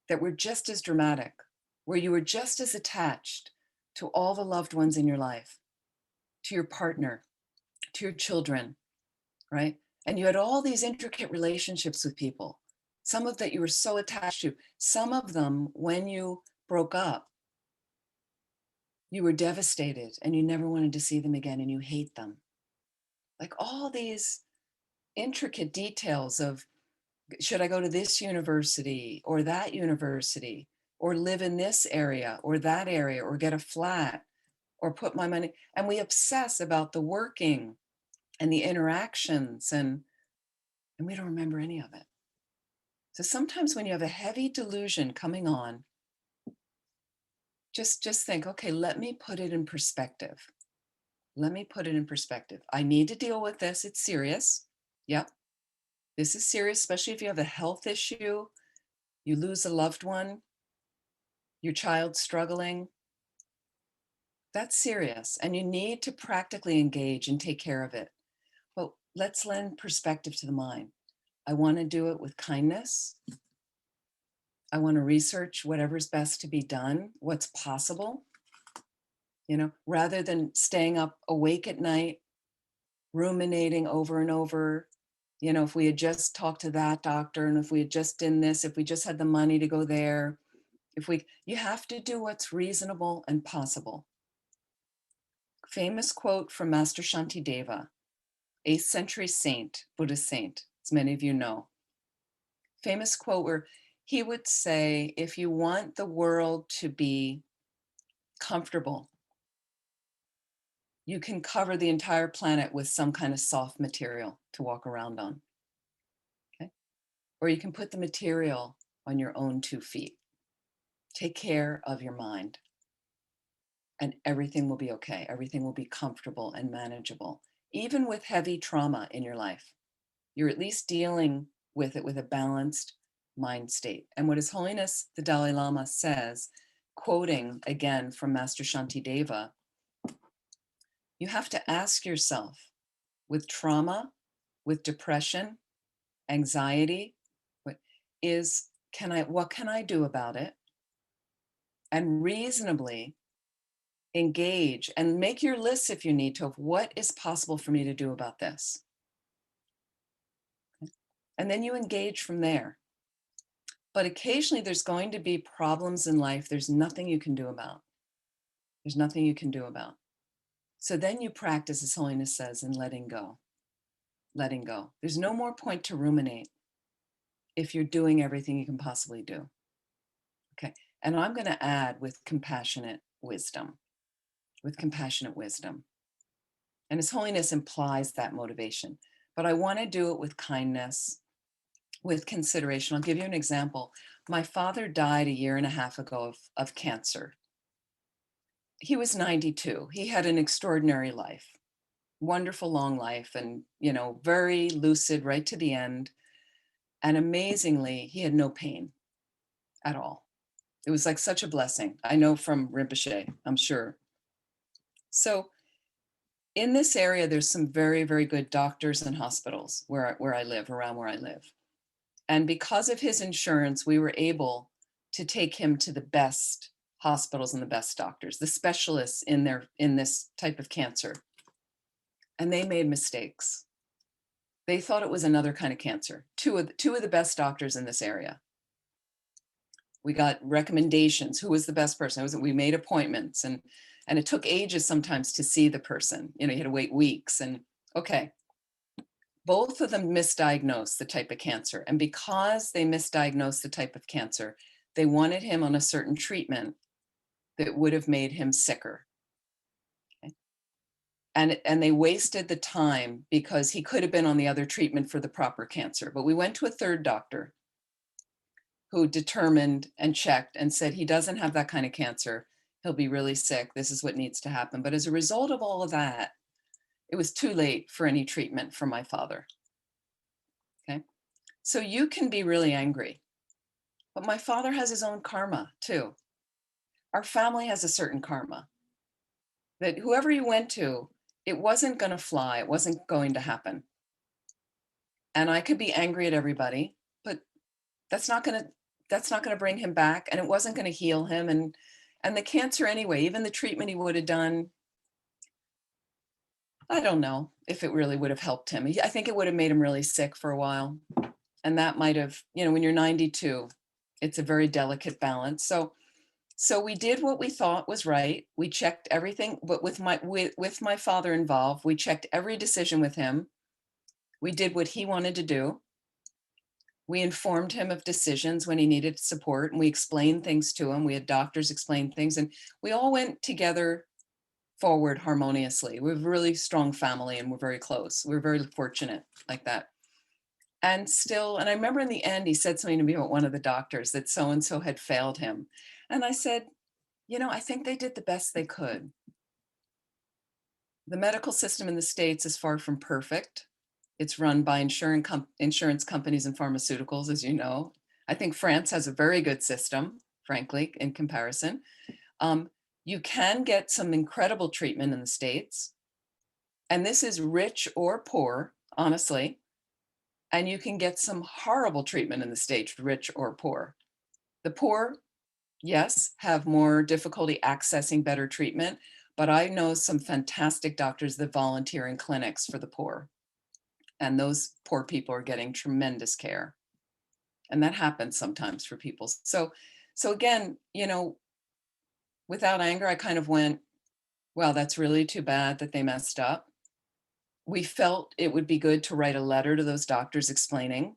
that were just as dramatic, where you were just as attached to all the loved ones in your life, to your partner, to your children, right? And you had all these intricate relationships with people, some of that you were so attached to. Some of them, when you broke up, you were devastated and you never wanted to see them again and you hate them. Like all these intricate details of, should I go to this university or that university, or live in this area or that area, or get a flat, or put my money, and we obsess about the working and the interactions, and we don't remember any of it. So sometimes when you have a heavy delusion coming on, just think, okay, let me put it in perspective. Let me put it in perspective. I need to deal with this. It's serious. Yep. This is serious, especially if you have a health issue, you lose a loved one, your child's struggling. That's serious, and you need to practically engage and take care of it. But let's lend perspective to the mind. I want to do it with kindness. I want to research whatever's best to be done, what's possible, rather than staying up awake at night, ruminating over and over. If we had just talked to that doctor, and if we had just done this, if we just had the money to go there, you have to do what's reasonable and possible. Famous quote from Master Shantideva, 8th century saint, Buddhist saint, as many of you know. Famous quote where he would say, if you want the world to be comfortable, you can cover the entire planet with some kind of soft material to walk around on. Okay? Or you can put the material on your own 2 feet. Take care of your mind, and everything will be okay. Everything will be comfortable and manageable. Even with heavy trauma in your life, you're at least dealing with it with a balanced mind state. And what His Holiness the Dalai Lama says, quoting again from Master Shantideva, you have to ask yourself, with trauma, with depression, anxiety, what can I do about it? And reasonably engage and make your lists if you need to of what is possible for me to do about this. And then you engage from there. But occasionally there's going to be problems in life there's nothing you can do about. There's nothing you can do about. So then you practice, His Holiness says, in letting go. Letting go. There's no more point to ruminate if you're doing everything you can possibly do. Okay. And I'm going to add with compassionate wisdom. With compassionate wisdom. And His Holiness implies that motivation. But I want to do it with kindness, with consideration. I'll give you an example. My father died 1.5 years ago of cancer. He was 92. He had an extraordinary life, wonderful long life, and, very lucid right to the end. And amazingly, he had no pain at all. It was like such a blessing. I know from Rinpoche, I'm sure. So in this area, there's some very, very good doctors and hospitals where I live, around where I live. And because of his insurance, we were able to take him to the best hospitals and the best doctors, the specialists in this type of cancer. And they made mistakes. They thought it was another kind of cancer. Two of the best doctors in this area. We got recommendations. Who was the best person? We made appointments, and it took ages sometimes to see the person. You had to wait weeks. And okay, both of them misdiagnosed the type of cancer. And because they misdiagnosed the type of cancer, they wanted him on a certain treatment that would have made him sicker. Okay? And they wasted the time because he could have been on the other treatment for the proper cancer. But we went to a third doctor who determined and checked and said, he doesn't have that kind of cancer. He'll be really sick. This is what needs to happen. But as a result of all of that, it was too late for any treatment for my father. Okay. So you can be really angry, but my father has his own karma too. Our family has a certain karma that whoever you went to, it wasn't going to fly. It wasn't going to happen. And I could be angry at everybody, but that's not going to bring him back. And it wasn't going to heal him. And the cancer anyway, even the treatment he would have done, I don't know if it really would have helped him. I think it would have made him really sick for a while. And that might have, when you're 92, it's a very delicate balance. So we did what we thought was right. We checked everything, but with my father involved, we checked every decision with him. We did what he wanted to do. We informed him of decisions when he needed support, and we explained things to him. We had doctors explain things, and we all went together forward harmoniously. We have a really strong family, and we're very close. We're very fortunate like that. And I remember in the end, he said something to me about one of the doctors that so-and-so had failed him. And I said, I think they did the best they could. The medical system in the States is far from perfect. It's run by insurance companies and pharmaceuticals, as you know. I think France has a very good system, frankly, in comparison. You can get some incredible treatment in the States. And this is rich or poor, honestly. And you can get some horrible treatment in the States, rich or poor. The poor, yes, have more difficulty accessing better treatment, but I know some fantastic doctors that volunteer in clinics for the poor. And those poor people are getting tremendous care. And that happens sometimes for people. So again, without anger, I kind of went, well, that's really too bad that they messed up. We felt it would be good to write a letter to those doctors explaining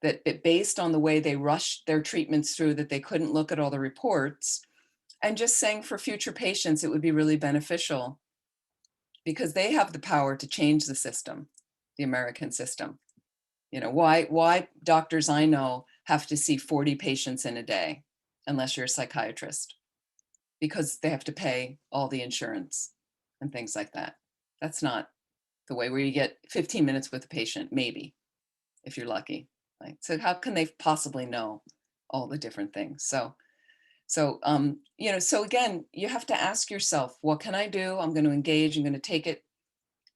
that based on the way they rushed their treatments through, that they couldn't look at all the reports, and just saying for future patients, it would be really beneficial because they have the power to change the system, the American system. Why doctors I know have to see 40 patients in a day, unless you're a psychiatrist, because they have to pay all the insurance and things like that. That's not the way where you get 15 minutes with a patient, maybe, if you're lucky. Right? So how can they possibly know all the different things? So again, you have to ask yourself, what can I do? I'm going to engage. I'm going to take it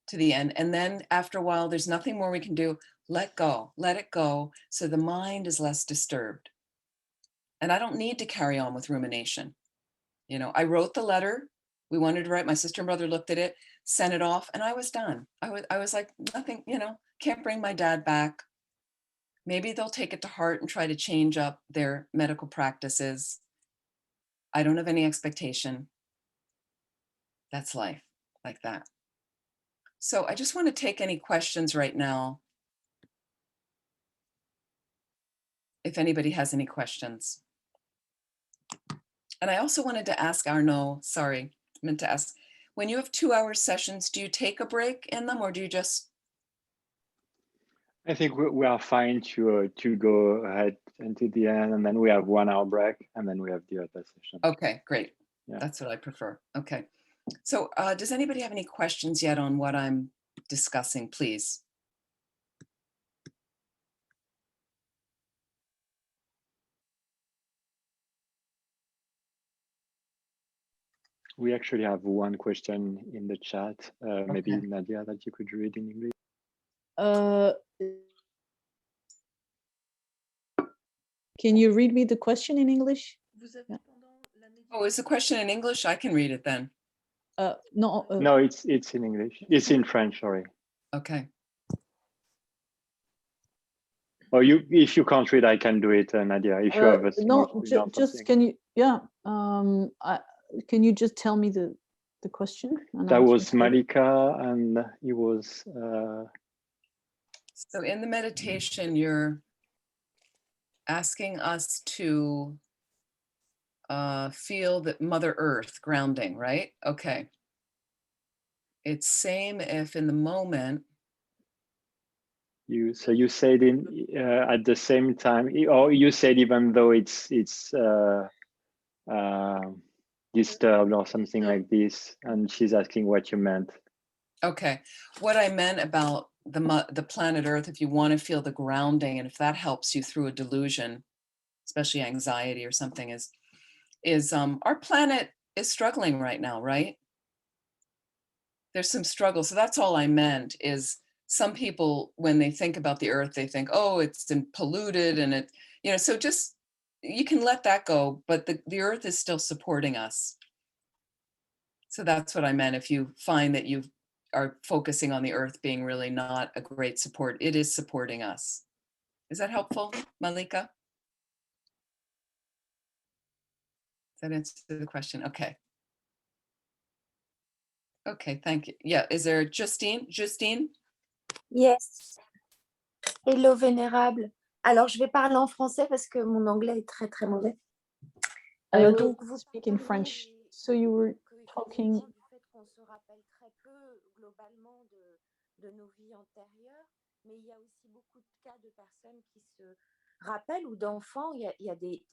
to the end. And then after a while, there's nothing more we can do. Let go, let it go. So the mind is less disturbed. And I don't need to carry on with rumination. I wrote the letter we wanted to write. My sister and brother looked at it, sent it off, and I was done. I was like, nothing, can't bring my dad back. Maybe they'll take it to heart and try to change up their medical practices. I don't have any expectation. That's life, like that. So I just want to take any questions right now. If anybody has any questions. And I also wanted to ask Arnaud, sorry, I meant to ask, when you have 2-hour sessions, do you take a break in them or do you just? I think we are fine to go ahead until the end, and then we have 1-hour break, and then we have the other session. Okay, great. Yeah. That's what I prefer. Okay. So does anybody have any questions yet on what I'm discussing, please? We actually have one question in the chat. Maybe Okay. Nadia, that you could read in English. Can you read me the question in English? Yeah. Oh, is the question in English? I can read it then. No. No, it's in English. It's in French, sorry. Okay. Or if you can't read, I can do it, Nadia. If you have a no, just can you? Yeah. Can you just tell me the question? That was Malika, and it was. So in the meditation, you're asking us to feel that Mother Earth grounding, right? Okay. It's same if in the moment. So you said at the same time, or you said even though it's disturbed or something like this, and she's asking what you meant. Okay, what I meant about the planet Earth, if you want to feel the grounding, and if that helps you through a delusion, especially anxiety or something, is our planet is struggling right now, right? There's some struggle. So that's all I meant is some people, when they think about the Earth, they think, oh, it's been polluted and it, so just, you can let that go, but the Earth is still supporting us. So that's what I meant. If you find that you are focusing on the Earth being really not a great support, it is supporting us. Is that helpful, Malika? Does that answer the question? Okay. Okay, thank you. Yeah, is there Justine? Justine? Yes. Hello, Vénérable. Alors, je vais parler en français parce que mon anglais est très, très mauvais. I will Donc, vous speak in French. So you were talking. Du fait qu'on se rappelle très peu globalement de nos vies antérieures, mais il y a aussi beaucoup de cas de personnes qui se rappellent ou d'enfants. Il y a des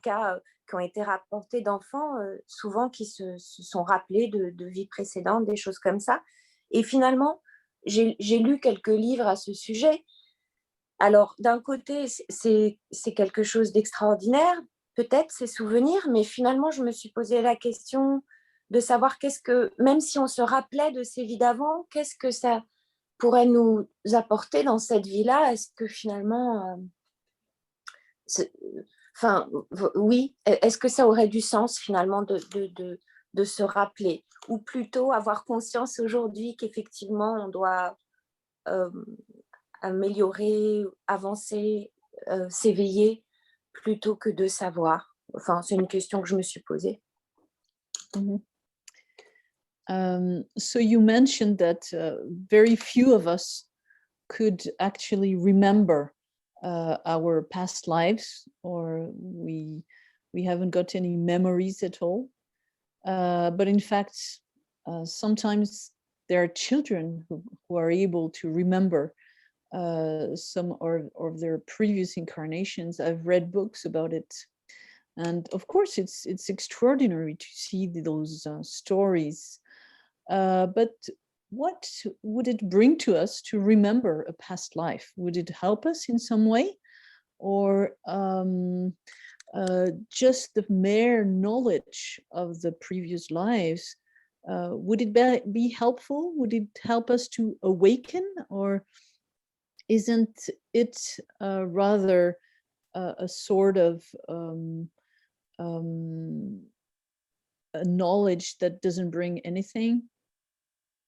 cas qui ont été rapportés d'enfants, souvent qui se sont rappelés de vies précédentes, des choses comme ça. Et finalement, j'ai lu quelques livres à ce sujet. Alors, d'un côté, c'est quelque chose d'extraordinaire, peut-être ces souvenirs, mais finalement, je me suis posé la question de savoir même si on se rappelait de ces vies d'avant, qu'est-ce que ça pourrait nous apporter dans cette vie-là? Est-ce que finalement, oui, est-ce que ça aurait du sens finalement de se rappeler? Ou plutôt avoir conscience aujourd'hui qu'effectivement, on doit améliorer, avancer, s'éveiller, plutôt que de savoir. Enfin, c'est une question que je me suis posée. Mhm. So you mentioned that very few of us could actually remember our past lives, or we haven't got any memories at all. But in fact, sometimes there are children who are able to remember some of their previous incarnations. I've read books about it. And of course, it's extraordinary to see those stories. But what would it bring to us to remember a past life? Would it help us in some way? Or just the mere knowledge of the previous lives, would it be helpful? Would it help us to awaken? Or isn't it rather a sort of a knowledge that doesn't bring anything?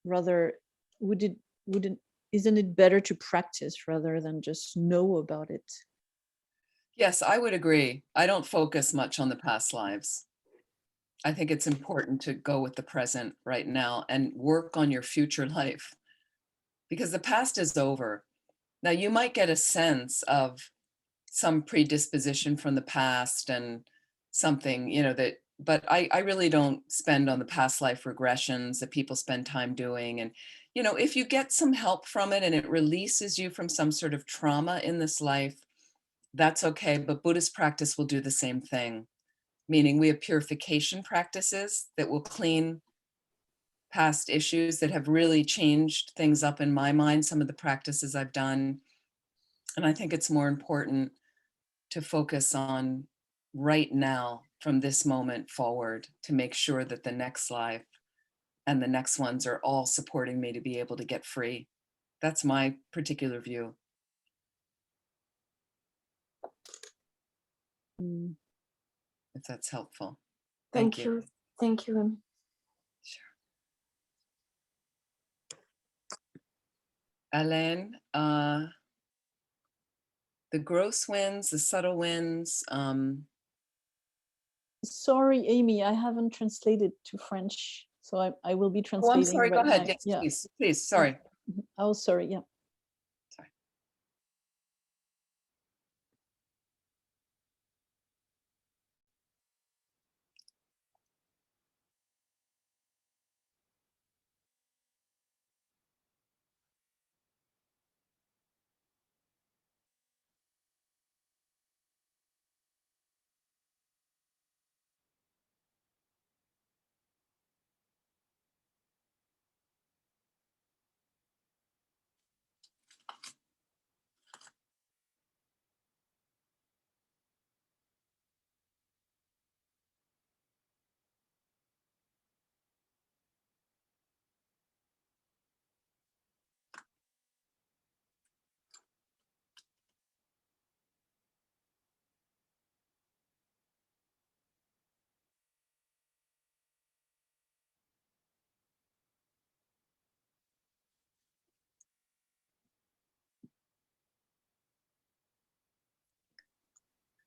Rather, isn't it better to practice rather than just know about it? Yes, I would agree. I don't focus much on the past lives. I think it's important to go with the present right now and work on your future life, because the past is over. Now, you might get a sense of some predisposition from the past and something, but I really don't spend on the past life regressions that people spend time doing. And, if you get some help from it and it releases you from some sort of trauma in this life, that's okay. But Buddhist practice will do the same thing, meaning we have purification practices that will clean past issues that have really changed things up in my mind, some of the practices I've done. And I think it's more important to focus on right now from this moment forward to make sure that the next life and the next ones are all supporting me to be able to get free. That's my particular view. If that's helpful. Thank you. Thank you, Amy. Sure. Alain, the gross winds, the subtle winds. Sorry, Amy, I haven't translated to French, so I will be translating. Oh, I'm sorry. Right Go ahead. now. Yes, please. Sorry. Oh, sorry. Yeah. Sorry.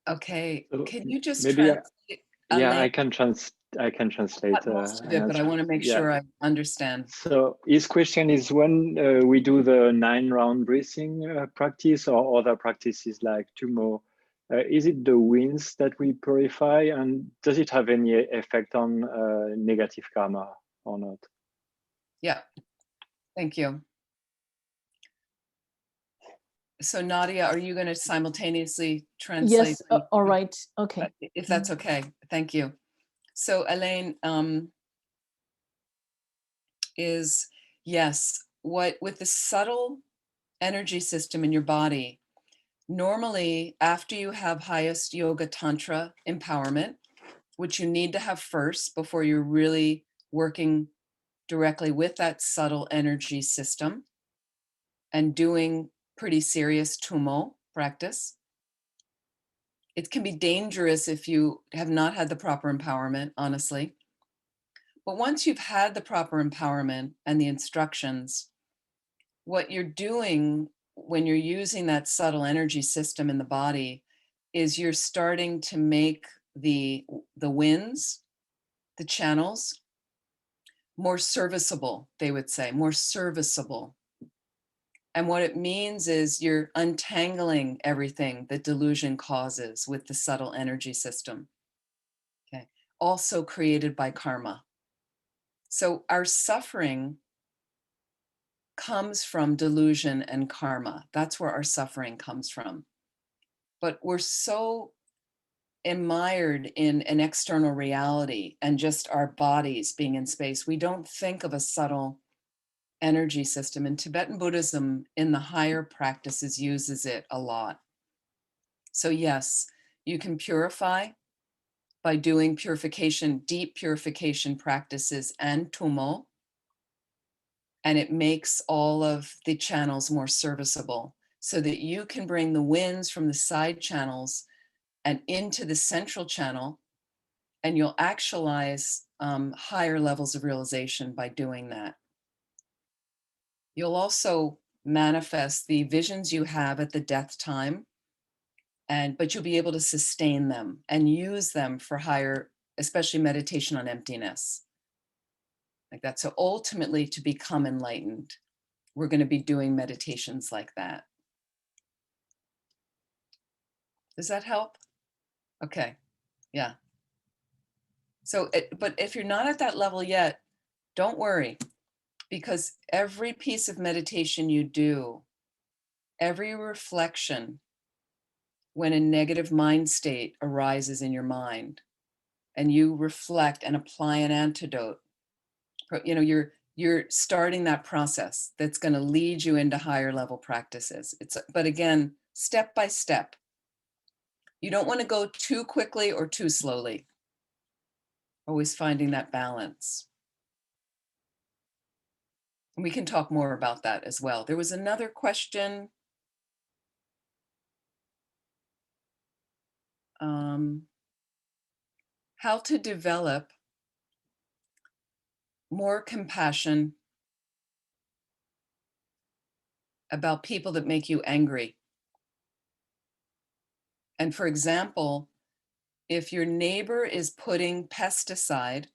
Okay, So can you just maybe translate? yeah, Elaine, I can translate not most of it, an but I answer. want to make Yeah. sure I understand. So his question is when we do the 9-round breathing practice or other practices like Tumo, is it the winds that we purify, and does it have any effect on negative karma or not? Yeah, thank you. So Nadia, are you going to simultaneously translate? Yes, all right, okay. If that's okay, thank you. So Elaine, is yes, what with the subtle energy system in your body, normally after you have highest yoga tantra empowerment, which you need to have first before you're really working directly with that subtle energy system and doing pretty serious tumo practice. It can be dangerous if you have not had the proper empowerment, honestly. But once you've had the proper empowerment and the instructions, what you're doing when you're using that subtle energy system in the body is you're starting to make the winds, the channels, more serviceable, they would say, more serviceable. And what it means is you're untangling everything that delusion causes with the subtle energy system, okay? Also created by karma. So our suffering comes from delusion and karma. That's where our suffering comes from. But we're so mired in an external reality and just our bodies being in space, we don't think of a subtle energy system. And Tibetan Buddhism in the higher practices uses it a lot. So yes, you can purify by doing purification, deep purification practices and tumo, and it makes all of the channels more serviceable so that you can bring the winds from the side channels and into the central channel, and you'll actualize higher levels of realization by doing that. You'll also manifest the visions you have at the death time, but you'll be able to sustain them and use them for higher, especially meditation on emptiness. Like that. So ultimately, to become enlightened, we're going to be doing meditations like that. Does that help? Okay. Yeah. So, but if you're not at that level yet, don't worry, because every piece of meditation you do, every reflection, when a negative mind state arises in your mind and you reflect and apply an antidote, you know, you're starting that process that's going to lead you into higher level practices. But again, step by step. You don't want to go too quickly or too slowly. Always finding that balance. And we can talk more about that as well. There was another question. How to develop more compassion about people that make you angry. And for example, if your neighbor is putting pesticide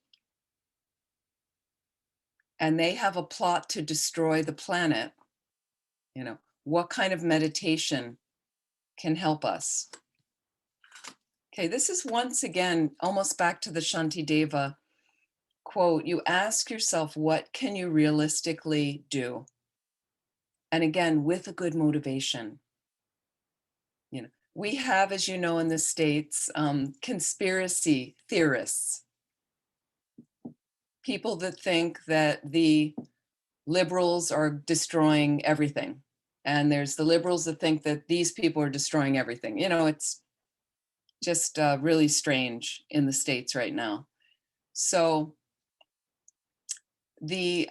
and they have a plot to destroy the planet, you know, what kind of meditation can help us? Okay, this is once again almost back to the Shantideva quote. You ask yourself, what can you realistically do? And again, with a good motivation. You know, we have, as you know, in the States, conspiracy theorists, people that think that the liberals are destroying everything. And there's the liberals that think that these people are destroying everything. You know, it's just really strange in the States right now. So there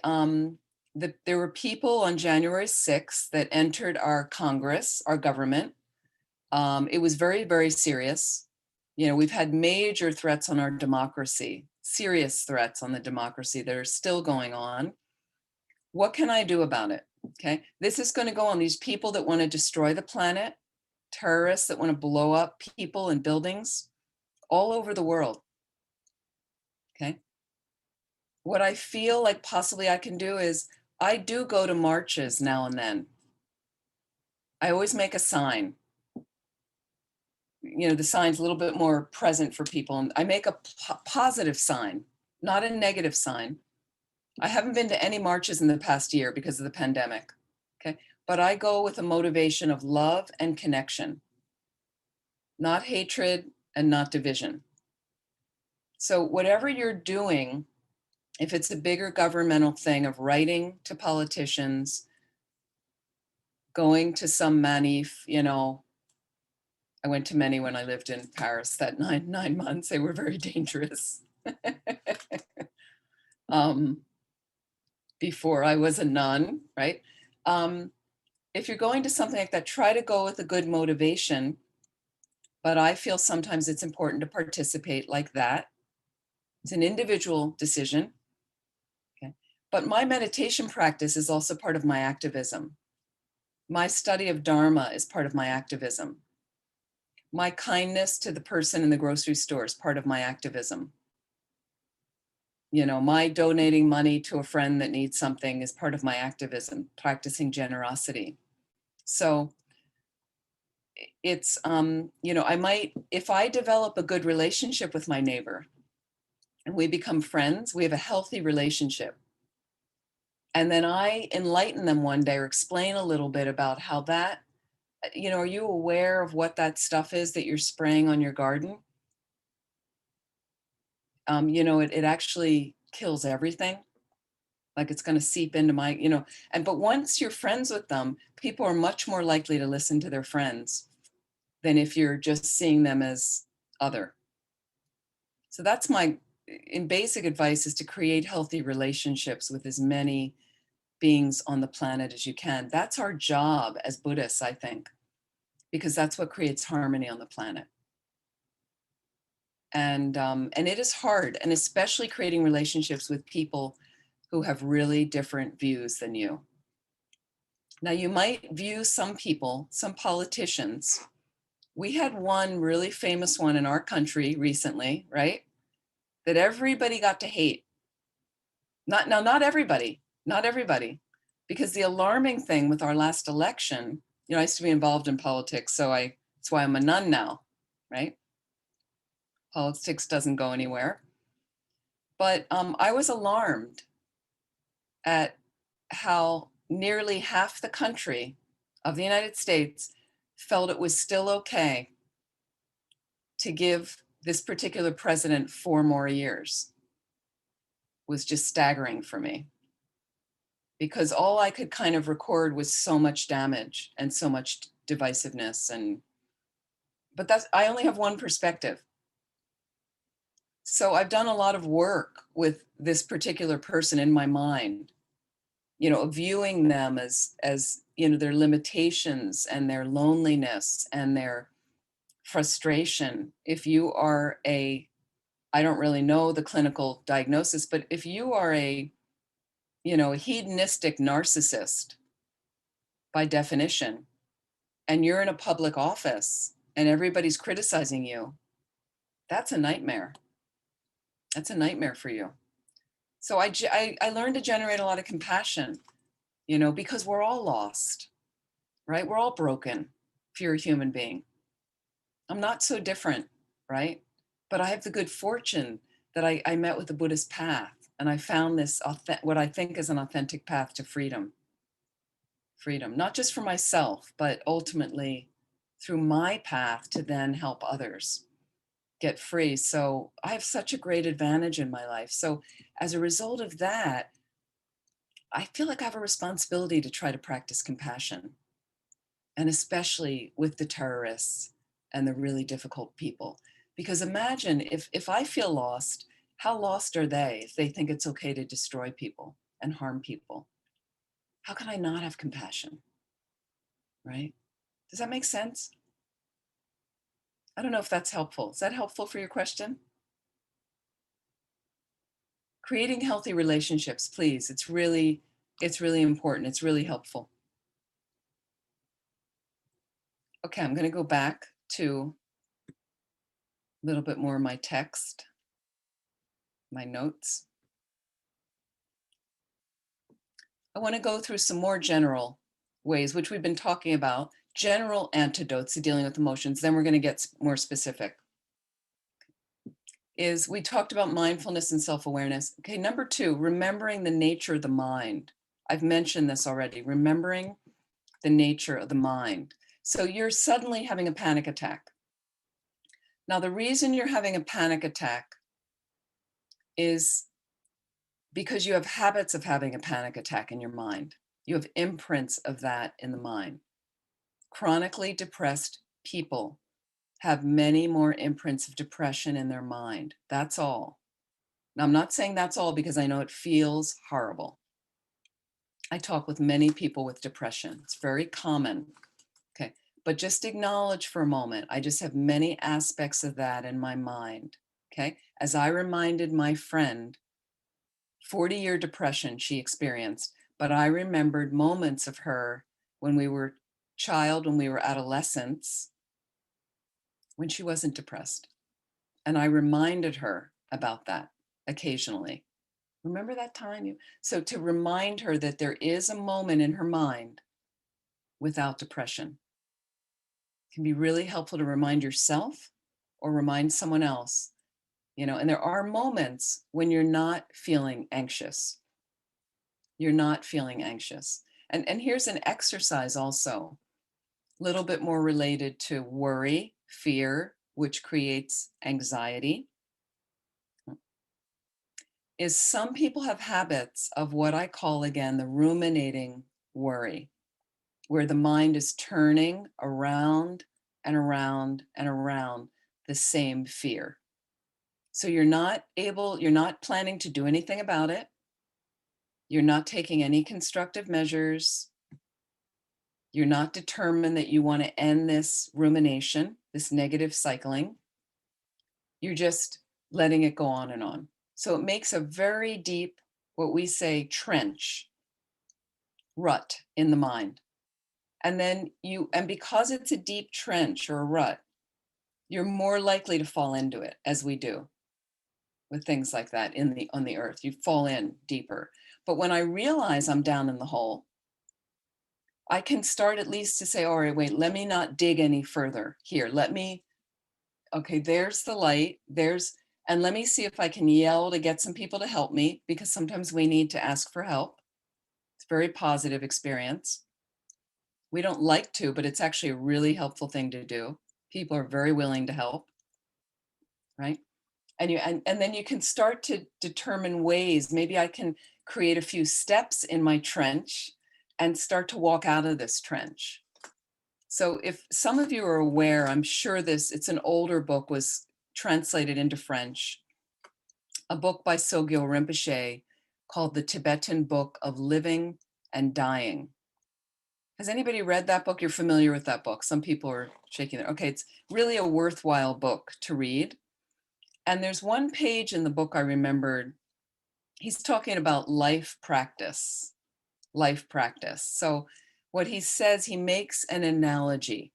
were people on January 6th that entered our Congress, our government. It was very, very serious. You know, we've had major threats on our democracy, serious threats on the democracy that are still going on. What can I do about it? Okay, this is going to go on. These people that want to destroy the planet, terrorists that want to blow up people and buildings all over the world. Okay. What I feel like possibly I can do is I do go to marches now and then. I always make a sign. You know, the sign's a little bit more present for people. And I make a positive sign, not a negative sign. I haven't been to any marches in the past year because of the pandemic. Okay. But I go with a motivation of love and connection, not hatred and not division. So whatever you're doing, if it's a bigger governmental thing of writing to politicians, going to some manif, you know, I went to many when I lived in Paris, that nine months, they were very dangerous. Before I was a nun, right? If you're going to something like that, try to go with a good motivation, but I feel sometimes it's important to participate like that. It's an individual decision, okay? But my meditation practice is also part of my activism. My study of Dharma is part of my activism. My kindness to the person in the grocery store is part of my activism. You know, my donating money to a friend that needs something is part of my activism, practicing generosity. So it's, you know, I might, if I develop a good relationship with my neighbor and we become friends, we have a healthy relationship. And then I enlighten them one day or explain a little bit about how that, you know, are you aware of what that stuff is that you're spraying on your garden? You know, it actually kills everything. Like it's going to seep into my, you know, but once you're friends with them, people are much more likely to listen to their friends than if you're just seeing them as other. So that's my, in basic advice, is to create healthy relationships with as many beings on the planet as you can. That's our job as Buddhists, I think, because that's what creates harmony on the planet. And it is hard, and especially creating relationships with people who have really different views than you. Now, you might view some people, some politicians. We had one really famous one in our country recently, right? That everybody got to hate. Not everybody, because the alarming thing with our last election, you know, I used to be involved in politics, so that's why I'm a nun now, right? Politics doesn't go anywhere. But I was alarmed at how nearly half the country of the United States felt it was still okay to give this particular president 4 more years. Was just staggering for me, because all I could kind of record was so much damage and so much divisiveness. But I only have one perspective. So I've done a lot of work with this particular person in my mind, you know, viewing them as, you know, their limitations and their loneliness and their frustration. If you are I don't really know the clinical diagnosis, but if you are a hedonistic narcissist by definition, and you're in a public office and everybody's criticizing you, that's a nightmare. That's a nightmare for you. So I learned to generate a lot of compassion, you know, because we're all lost, right? We're all broken if you're a human being. I'm not so different, right? But I have the good fortune that I met with the Buddhist path, and I found this, what I think is an authentic path to freedom. Freedom, not just for myself, but ultimately through my path to then help others get free. So I have such a great advantage in my life. So as a result of that, I feel like I have a responsibility to try to practice compassion, and especially with the terrorists and the really difficult people. Because imagine if I feel lost, how lost are they if they think it's okay to destroy people and harm people? How can I not have compassion, right? Does that make sense? I don't know if that's helpful. Is that helpful for your question? Creating healthy relationships, please. It's really important. It's really helpful. Okay, I'm going to go back to a little bit more of my text, my notes. I want to go through some more general ways, which we've been talking about, general antidotes to dealing with emotions. Then we're going to get more specific. We talked about mindfulness and self-awareness. Okay, number 2, remembering the nature of the mind. I've mentioned this already, remembering the nature of the mind. So you're suddenly having a panic attack. Now, the reason you're having a panic attack is because you have habits of having a panic attack in your mind. You have imprints of that in the mind. Chronically depressed people have many more imprints of depression in their mind. That's all. Now, I'm not saying that's all because I know it feels horrible. I talk with many people with depression. It's very common. Okay. But just acknowledge for a moment, I just have many aspects of that in my mind. Okay. As I reminded my friend, 40-year depression she experienced, but I remembered moments of her when we were when we were adolescents, when she wasn't depressed. And I reminded her about that occasionally. Remember that time? So to remind her that there is a moment in her mind without depression can be really helpful to remind yourself or remind someone else, and there are moments when you're not feeling anxious. You're not feeling anxious. And here's an exercise also, a little bit more related to worry, fear, which creates anxiety, is some people have habits of what I call, again, the ruminating worry, where the mind is turning around and around and around the same fear. So you're not planning to do anything about it. You're not taking any constructive measures. You're not determined that you want to end this rumination, this negative cycling. You're just letting it go on and on. So it makes a very deep, what we say, trench, rut in the mind. And because it's a deep trench or a rut, you're more likely to fall into it, as we do with things like that on the earth. You fall in deeper. But when I realize I'm down in the hole, I can start at least to say, all right, wait, let me not dig any further here. Okay, there's the light, and let me see if I can yell to get some people to help me, because sometimes we need to ask for help. It's a very positive experience. We don't like to, but it's actually a really helpful thing to do. People are very willing to help, right? And then you can start to determine ways. Maybe I can create a few steps in my trench and start to walk out of this trench. So if some of you are aware, I'm sure it's an older book, was translated into French, a book by Sogyal Rinpoche called The Tibetan Book of Living and Dying. Has anybody read that book? You're familiar with that book. Some people are shaking their, okay, it's really a worthwhile book to read. And there's one page in the book I remembered, he's talking about life practice. So what he says, he makes an analogy.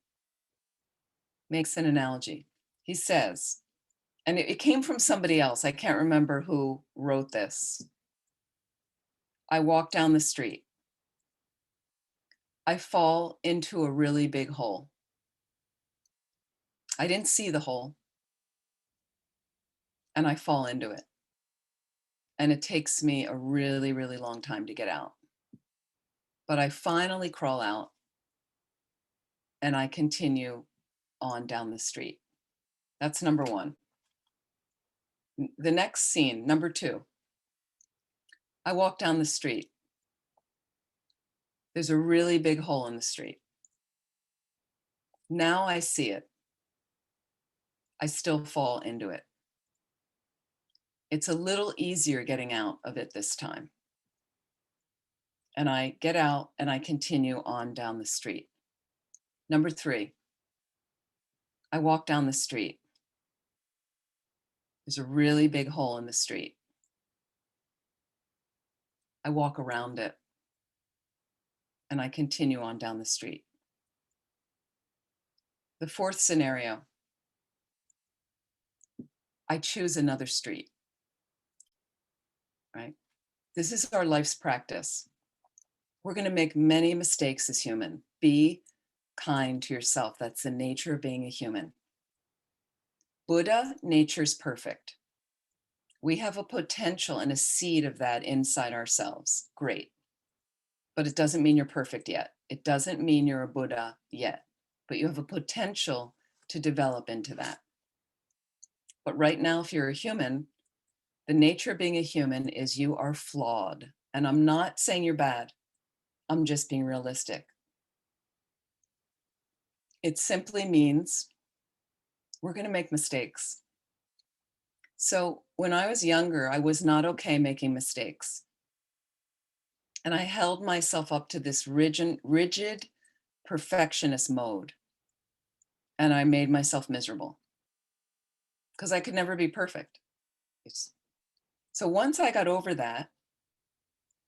He says, and it came from somebody else. I can't remember who wrote this. I walk down the street. I fall into a really big hole. I didn't see the hole, and I fall into it. And it takes me a really, really long time to get out. But I finally crawl out, and I continue on down the street. That's number one. The next scene, number 2. I walk down the street. There's a really big hole in the street. Now I see it. I still fall into it. It's a little easier getting out of it this time. And I get out and I continue on down the street. Number 3, I walk down the street. There's a really big hole in the street. I walk around it and I continue on down the street. The fourth scenario, I choose another street, right? This is our life's practice. We're going to make many mistakes as human. Be kind to yourself. That's the nature of being a human. Buddha, nature's perfect. We have a potential and a seed of that inside ourselves. Great. But it doesn't mean you're perfect yet. It doesn't mean you're a Buddha yet, but you have a potential to develop into that. But right now, if you're a human, the nature of being a human is you are flawed. And I'm not saying you're bad. I'm just being realistic. It simply means we're going to make mistakes. So when I was younger, I was not okay making mistakes. And I held myself up to this rigid perfectionist mode. And I made myself miserable because I could never be perfect. So once I got over that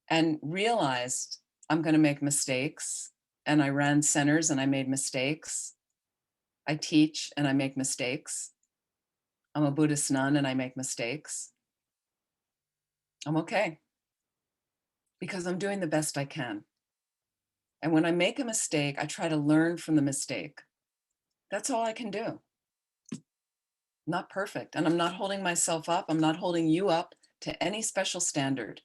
and realized I'm going to make mistakes, and I ran centers and I made mistakes. I teach and I make mistakes. I'm a Buddhist nun and I make mistakes. I'm okay because I'm doing the best I can. And when I make a mistake, I try to learn from the mistake. That's all I can do. Not perfect. And I'm not holding myself up. I'm not holding you up to any special standard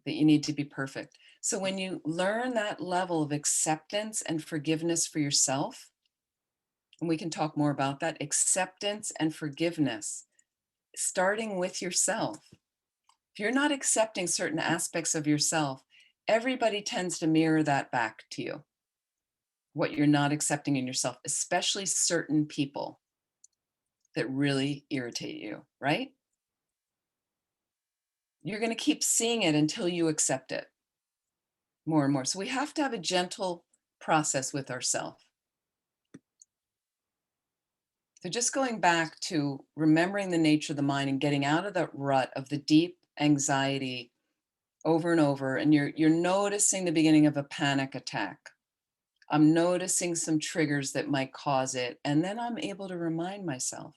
that you need to be perfect. So when you learn that level of acceptance and forgiveness for yourself, and we can talk more about that, acceptance and forgiveness, starting with yourself. If you're not accepting certain aspects of yourself, everybody tends to mirror that back to you. What you're not accepting in yourself, especially certain people that really irritate you, right? You're going to keep seeing it until you accept it more and more. So we have to have a gentle process with ourselves. So just going back to remembering the nature of the mind and getting out of that rut of the deep anxiety over and over, and you're noticing the beginning of a panic attack. I'm noticing some triggers that might cause it, and then I'm able to remind myself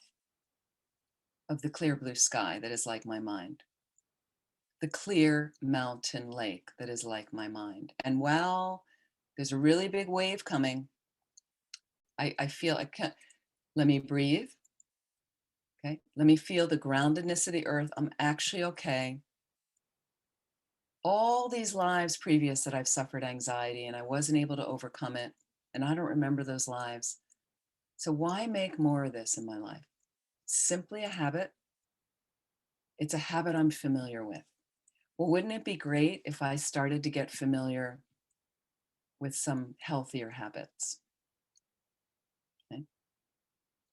of the clear blue sky that is like my mind, the clear mountain lake that is like my mind. And while there's a really big wave coming, I feel I can't, let me breathe. Okay, let me feel the groundedness of the earth. I'm actually okay. All these lives previous that I've suffered anxiety and I wasn't able to overcome it, and I don't remember those lives. So why make more of this in my life? Simply a habit. It's a habit I'm familiar with. Well, wouldn't it be great if I started to get familiar with some healthier habits? Okay.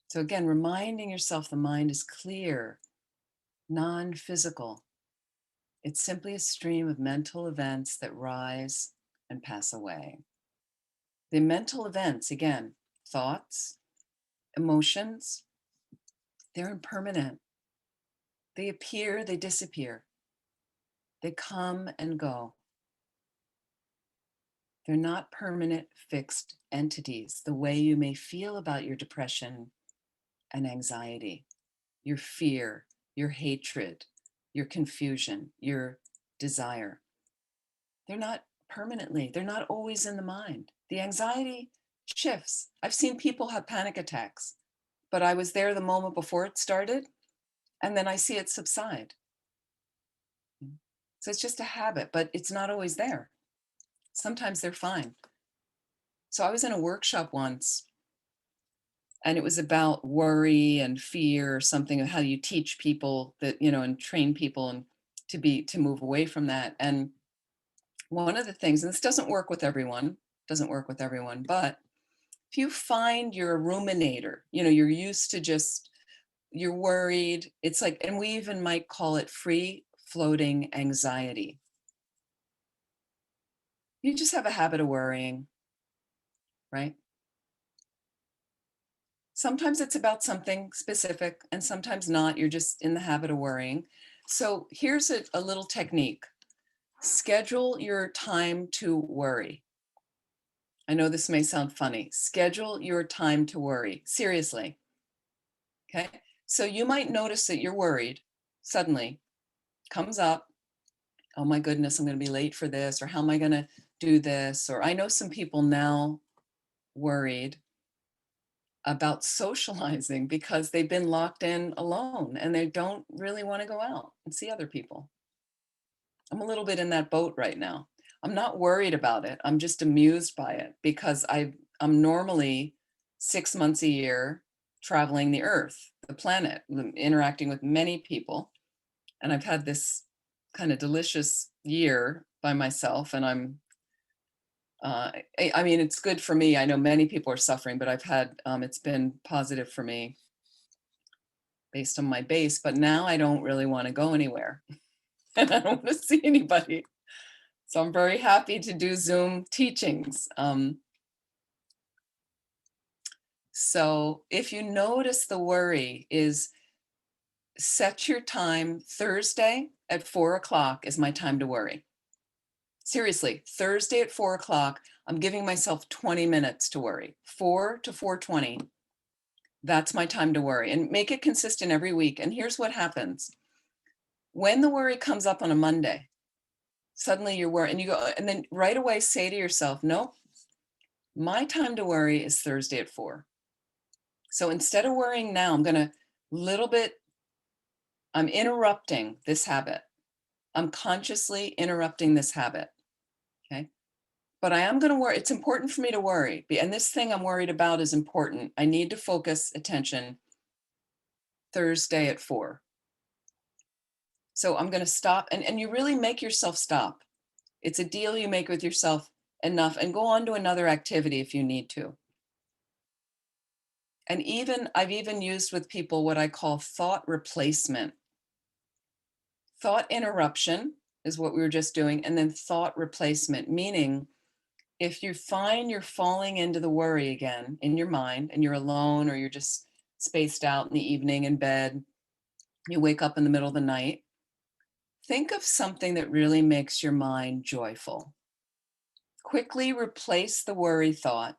So again, reminding yourself the mind is clear, non-physical. It's simply a stream of mental events that rise and pass away. The mental events, again, thoughts, emotions, they're impermanent. They appear, they disappear. They come and go. They're not permanent, fixed entities, the way you may feel about your depression and anxiety, your fear, your hatred, your confusion, your desire. They're not permanently, they're not always in the mind. The anxiety shifts. I've seen people have panic attacks, but I was there the moment before it started, and then I see it subside. So it's just a habit, but it's not always there. Sometimes they're fine. So I was in a workshop once, and it was about worry and fear, or something, of how you teach people that, and train people and to move away from that. And one of the things, and this doesn't work with everyone, but if you find you're a ruminator, you're used to just, you're worried, it's like, and we even might call it free floating anxiety. You just have a habit of worrying, right? Sometimes it's about something specific and sometimes not. You're just in the habit of worrying. So here's a little technique. Schedule your time to worry. I know this may sound funny. Schedule your time to worry. Seriously. Okay. So you might notice that you're worried suddenly, comes up. Oh my goodness, I'm going to be late for this, or how am I going to do this? Or I know some people now worried about socializing because they've been locked in alone and they don't really want to go out and see other people. I'm a little bit in that boat right now. I'm not worried about it. I'm just amused by it because I'm normally 6 months a year traveling the earth, the planet, interacting with many people. And I've had this kind of delicious year by myself, and I mean, it's good for me. I know many people are suffering, but I've had, it's been positive for me based on my base, but now I don't really want to go anywhere and I don't want to see anybody. So I'm very happy to do Zoom teachings. So if you notice the worry is set your time. Thursday at 4 o'clock is my time to worry. Seriously, Thursday at 4 o'clock, I'm giving myself 20 minutes to worry, 4 to 4:20. That's my time to worry, and make it consistent every week. And here's what happens. When the worry comes up on a Monday, suddenly you're worried and you go, and then right away say to yourself, nope, my time to worry is Thursday at 4. So instead of worrying now, I'm interrupting this habit. I'm consciously interrupting this habit, okay? But I am going to worry. It's important for me to worry. And this thing I'm worried about is important. I need to focus attention Thursday at 4. So I'm going to stop. And you really make yourself stop. It's a deal you make with yourself enough, and go on to another activity if you need to. And I've even used with people what I call thought replacement. Thought interruption is what we were just doing. And then thought replacement, meaning if you find you're falling into the worry again in your mind and you're alone, or you're just spaced out in the evening in bed, you wake up in the middle of the night, think of something that really makes your mind joyful. Quickly replace the worry thought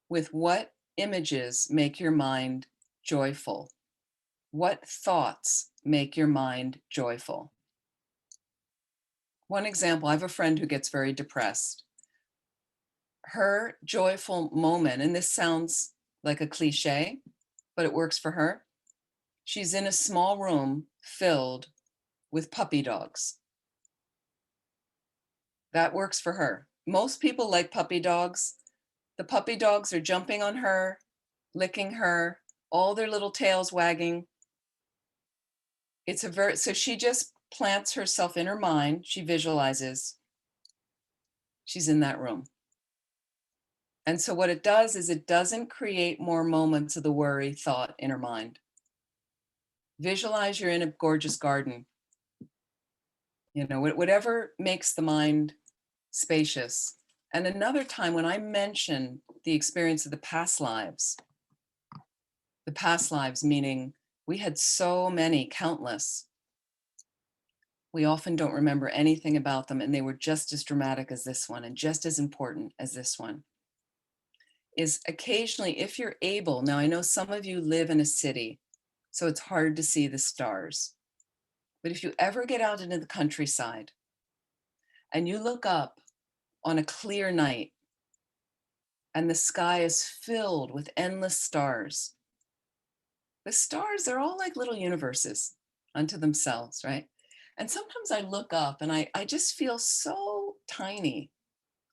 with what images make your mind joyful. What thoughts make your mind joyful? One example, I have a friend who gets very depressed. Her joyful moment, and this sounds like a cliche, but it works for her. She's in a small room filled with puppy dogs. That works for her. Most people like puppy dogs. The puppy dogs are jumping on her, licking her, all their little tails wagging. So she just plants herself in her mind. She visualizes she's in that room. And so what it does is it doesn't create more moments of the worry thought in her mind. Visualize you're in a gorgeous garden. You know, whatever makes the mind spacious. And another time when I mention the experience of the past lives meaning we had so many, countless. We often don't remember anything about them, and they were just as dramatic as this one and just as important as this one. Is occasionally, if you're able, now I know some of you live in a city, so it's hard to see the stars. But if you ever get out into the countryside and you look up on a clear night and the sky is filled with endless stars, the stars, they're all like little universes unto themselves, right? And sometimes I look up and I just feel so tiny.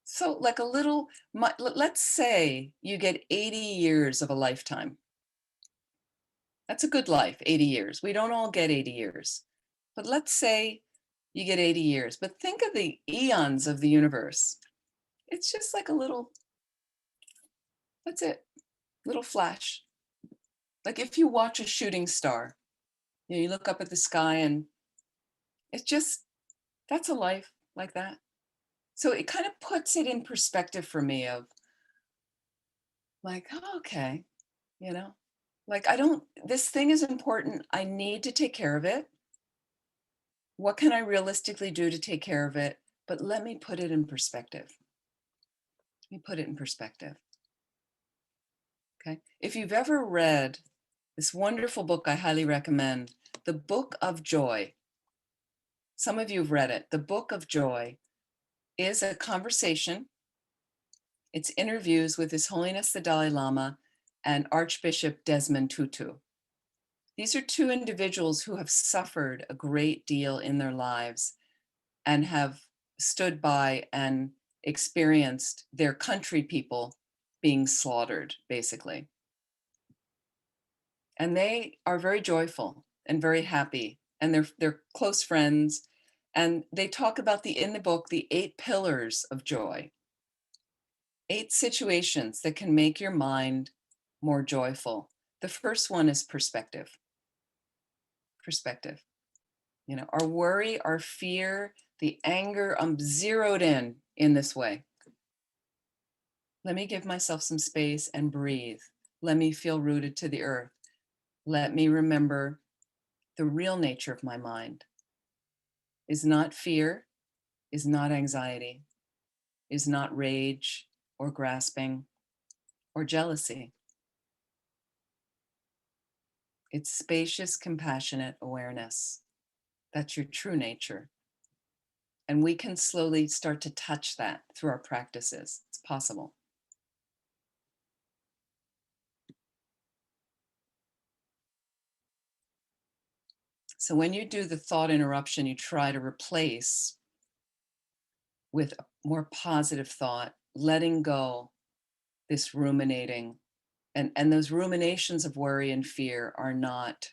So like a little, let's say you get 80 years of a lifetime. That's a good life, 80 years. We don't all get 80 years. But let's say you get 80 years. But think of the eons of the universe. It's just like a little, that's it, little flash. Like if you watch a shooting star, you look up at the sky and it's just, that's a life like that. So it kind of puts it in perspective for me of like, oh, okay, like this thing is important. I need to take care of it. What can I realistically do to take care of it? But let me put it in perspective. Let me put it in perspective. Okay. If you've ever read this wonderful book, I highly recommend, The Book of Joy. Some of you have read it. The Book of Joy is a conversation. It's interviews with His Holiness the Dalai Lama and Archbishop Desmond Tutu. These are two individuals who have suffered a great deal in their lives and have stood by and experienced their country people being slaughtered, basically. And they are very joyful and very happy, and they're close friends. And they talk about in the book, the 8 pillars of joy. 8 situations that can make your mind more joyful. The first one is perspective. Perspective. You know, our worry, our fear, the anger, I'm zeroed in this way. Let me give myself some space and breathe. Let me feel rooted to the earth. Let me remember the real nature of my mind is not fear, is not anxiety, is not rage or grasping or jealousy. It's spacious, compassionate awareness. That's your true nature. And we can slowly start to touch that through our practices. It's possible. So when you do the thought interruption, you try to replace with a more positive thought, letting go this ruminating. And those ruminations of worry and fear are not,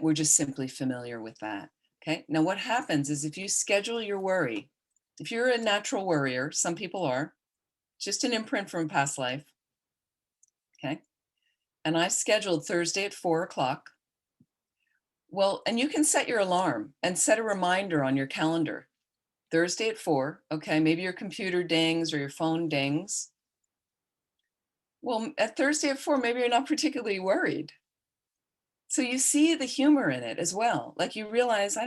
we're just simply familiar with that. Okay. Now what happens is if you schedule your worry, if you're a natural worrier, some people are, just an imprint from a past life. Okay. And I scheduled Thursday at 4:00. Well, and you can set your alarm and set a reminder on your calendar. Thursday at 4, okay, maybe your computer dings or your phone dings. Well, at Thursday at 4, maybe you're not particularly worried. So you see the humor in it as well. Like you realize, I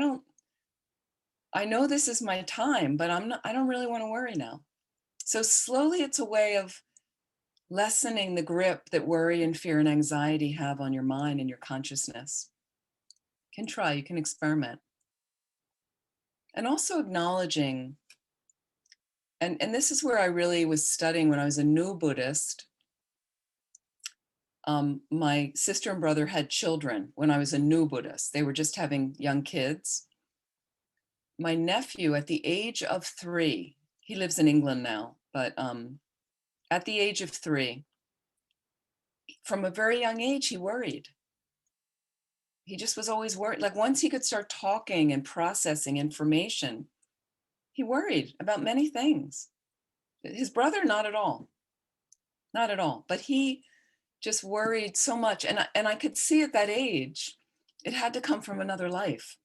know this is my time, but I don't really want to worry now. So slowly it's a way of lessening the grip that worry and fear and anxiety have on your mind and your consciousness. You can try, you can experiment. And also acknowledging, and this is where I really was studying when I was a new Buddhist. My sister and brother had children when I was a new Buddhist. They were just having young kids. My nephew at the age of 3, he lives in England now, but at the age of 3, from a very young age, he worried. He just was always worried. Like once he could start talking and processing information, he worried about many things. His brother, not at all. Not at all. But he just worried so much. And I could see at that age, it had to come from another life.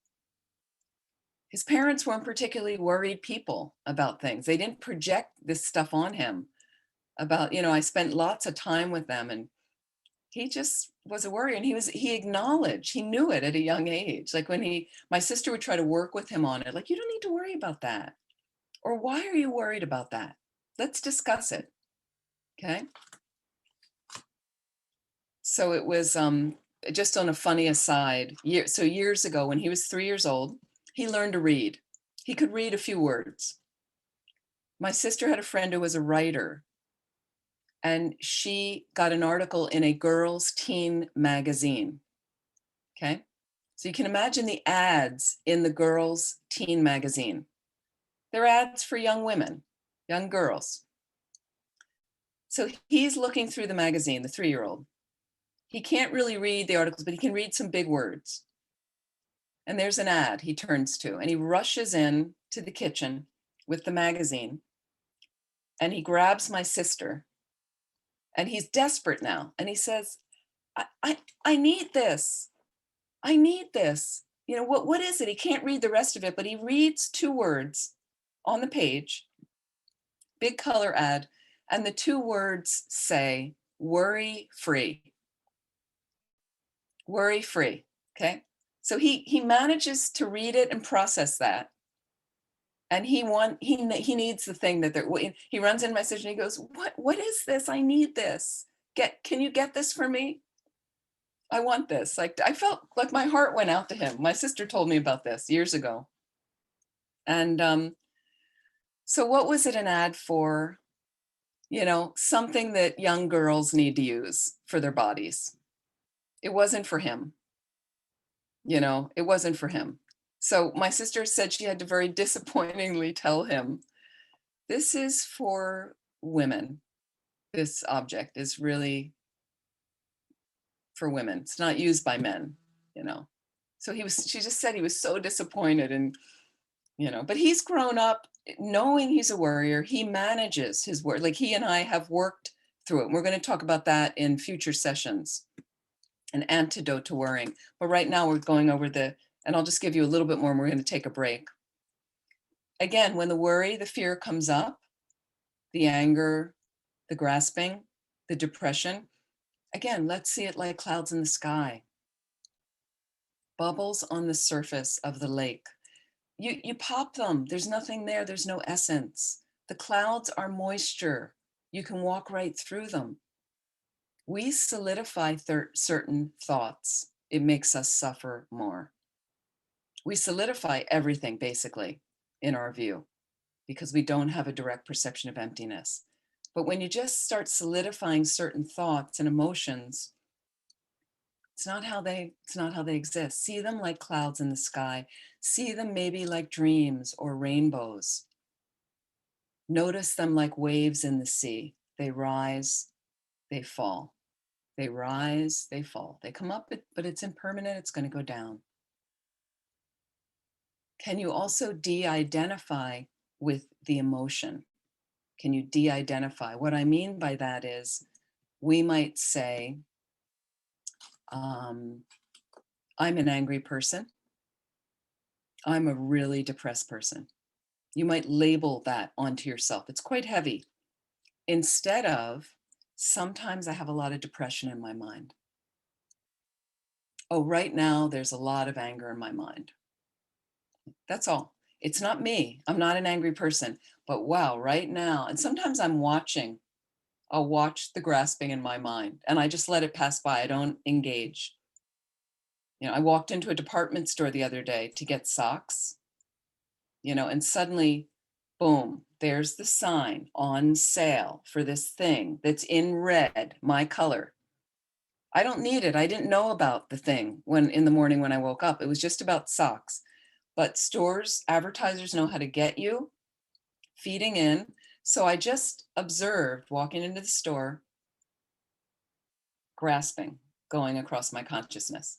His parents weren't particularly worried people about things. They didn't project this stuff on him about, I spent lots of time with them and he just was a worrier, and he acknowledged, he knew it at a young age. Like when my sister would try to work with him on it, like, you don't need to worry about that. Or why are you worried about that? Let's discuss it. Okay. So it was just on a funny aside. So years ago, when he was 3 years old, he learned to read. He could read a few words. My sister had a friend who was a writer, and she got an article in a girls' teen magazine. Okay. So you can imagine the ads in the girls' teen magazine. They're ads for young women, young girls. So he's looking through the magazine, the 3-year-old. He can't really read the articles, but he can read some big words. And there's an ad he turns to, and he rushes in to the kitchen with the magazine, and he grabs my sister, and he's desperate now. And he says, I need this. I need this. What is it? He can't read the rest of it, but he reads 2 words on the page, big color ad, and the 2 words say, worry free. Worry free. Okay. So he manages to read it and process that. And he needs the thing that he runs in my session. He goes, what is this? I need this. Can you get this for me? I want this. Like, I felt like my heart went out to him. My sister told me about this years ago. And so what was it an ad for? You know, something that young girls need to use for their bodies. It wasn't for him. You know, it wasn't for him. So my sister said she had to very disappointingly tell him, this is for women. This object is really for women. It's not used by men, you know. So she just said he was so disappointed, and, you know, but he's grown up knowing he's a warrior. He manages his work. Like, he and I have worked through it. We're going to talk about that in future sessions, an antidote to worrying. But right now we're going over and I'll just give you a little bit more and we're going to take a break. Again, when the worry, the fear comes up, the anger, the grasping, the depression, again, let's see it like clouds in the sky. Bubbles on the surface of the lake. You pop them. There's nothing there. There's no essence. The clouds are moisture. You can walk right through them. We solidify certain thoughts. It makes us suffer more. We solidify everything, basically, in our view, because we don't have a direct perception of emptiness. But when you just start solidifying certain thoughts and emotions, it's not how they exist. See them like clouds in the sky. See them maybe like dreams or rainbows. Notice them like waves in the sea. They rise, they fall. They rise, they fall. They come up, but it's impermanent. It's going to go down. Can you also de-identify with the emotion? Can you de-identify? What I mean by that is, we might say, I'm an angry person. I'm a really depressed person. You might label that onto yourself. It's quite heavy. Instead of, sometimes I have a lot of depression in my mind. Oh, right now there's a lot of anger in my mind. That's all. It's not me. I'm not an angry person. But wow, right now, and sometimes I'll watch the grasping in my mind and I just let it pass by. I don't engage. You know, I walked into a department store the other day to get socks, you know, and suddenly, boom, there's the sign on sale for this thing that's in red, my color. I don't need it. I didn't know about the thing in the morning when I woke up. It was just about socks. But stores, advertisers know how to get you, feeding in. So I just observed walking into the store, grasping, going across my consciousness.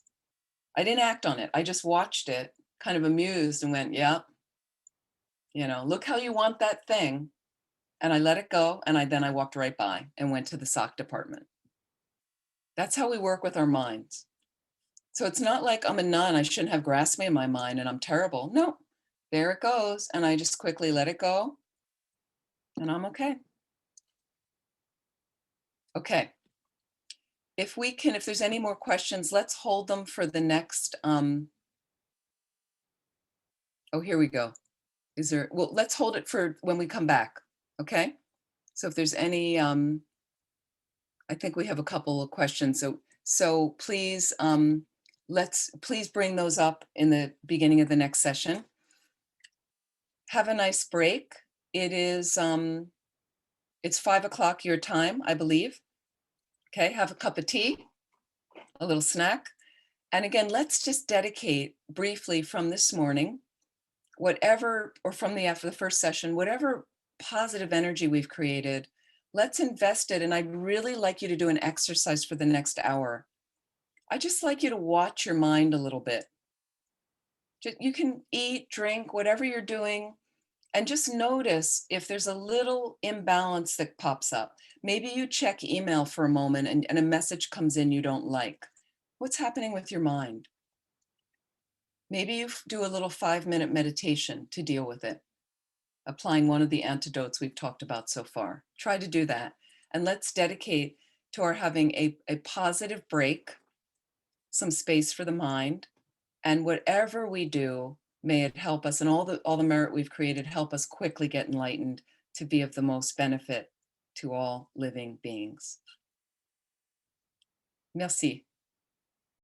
I didn't act on it. I just watched it, kind of amused, and went, yep, you know, look how you want that thing. And I let it go. And then I walked right by and went to the sock department. That's how we work with our minds. So it's not like I'm a nun, I shouldn't have grasping in my mind and I'm terrible. No, there it goes. And I just quickly let it go and I'm okay. Okay. If there's any more questions, let's hold them for the next, oh, here we go. Well, let's hold it for when we come back. Okay. So if there's any, I think we have a couple of questions. So please, please bring those up in the beginning of the next session. Have a nice break. It's 5 o'clock your time, I believe. Okay, have a cup of tea, a little snack. And again, let's just dedicate briefly from this morning, whatever, or from after the first session, whatever positive energy we've created, let's invest it. And I'd really like you to do an exercise for the next hour. I just like you to watch your mind a little bit. You can eat, drink, whatever you're doing, and just notice if there's a little imbalance that pops up. Maybe you check email for a moment and a message comes in you don't like. What's happening with your mind? Maybe you do a little 5-minute meditation to deal with it, applying one of the antidotes we've talked about so far. Try to do that. And let's dedicate to our having a positive break, some space for the mind. And whatever we do, May it help us, and all the merit we've created help us quickly get enlightened to be of the most benefit to all living beings. Merci.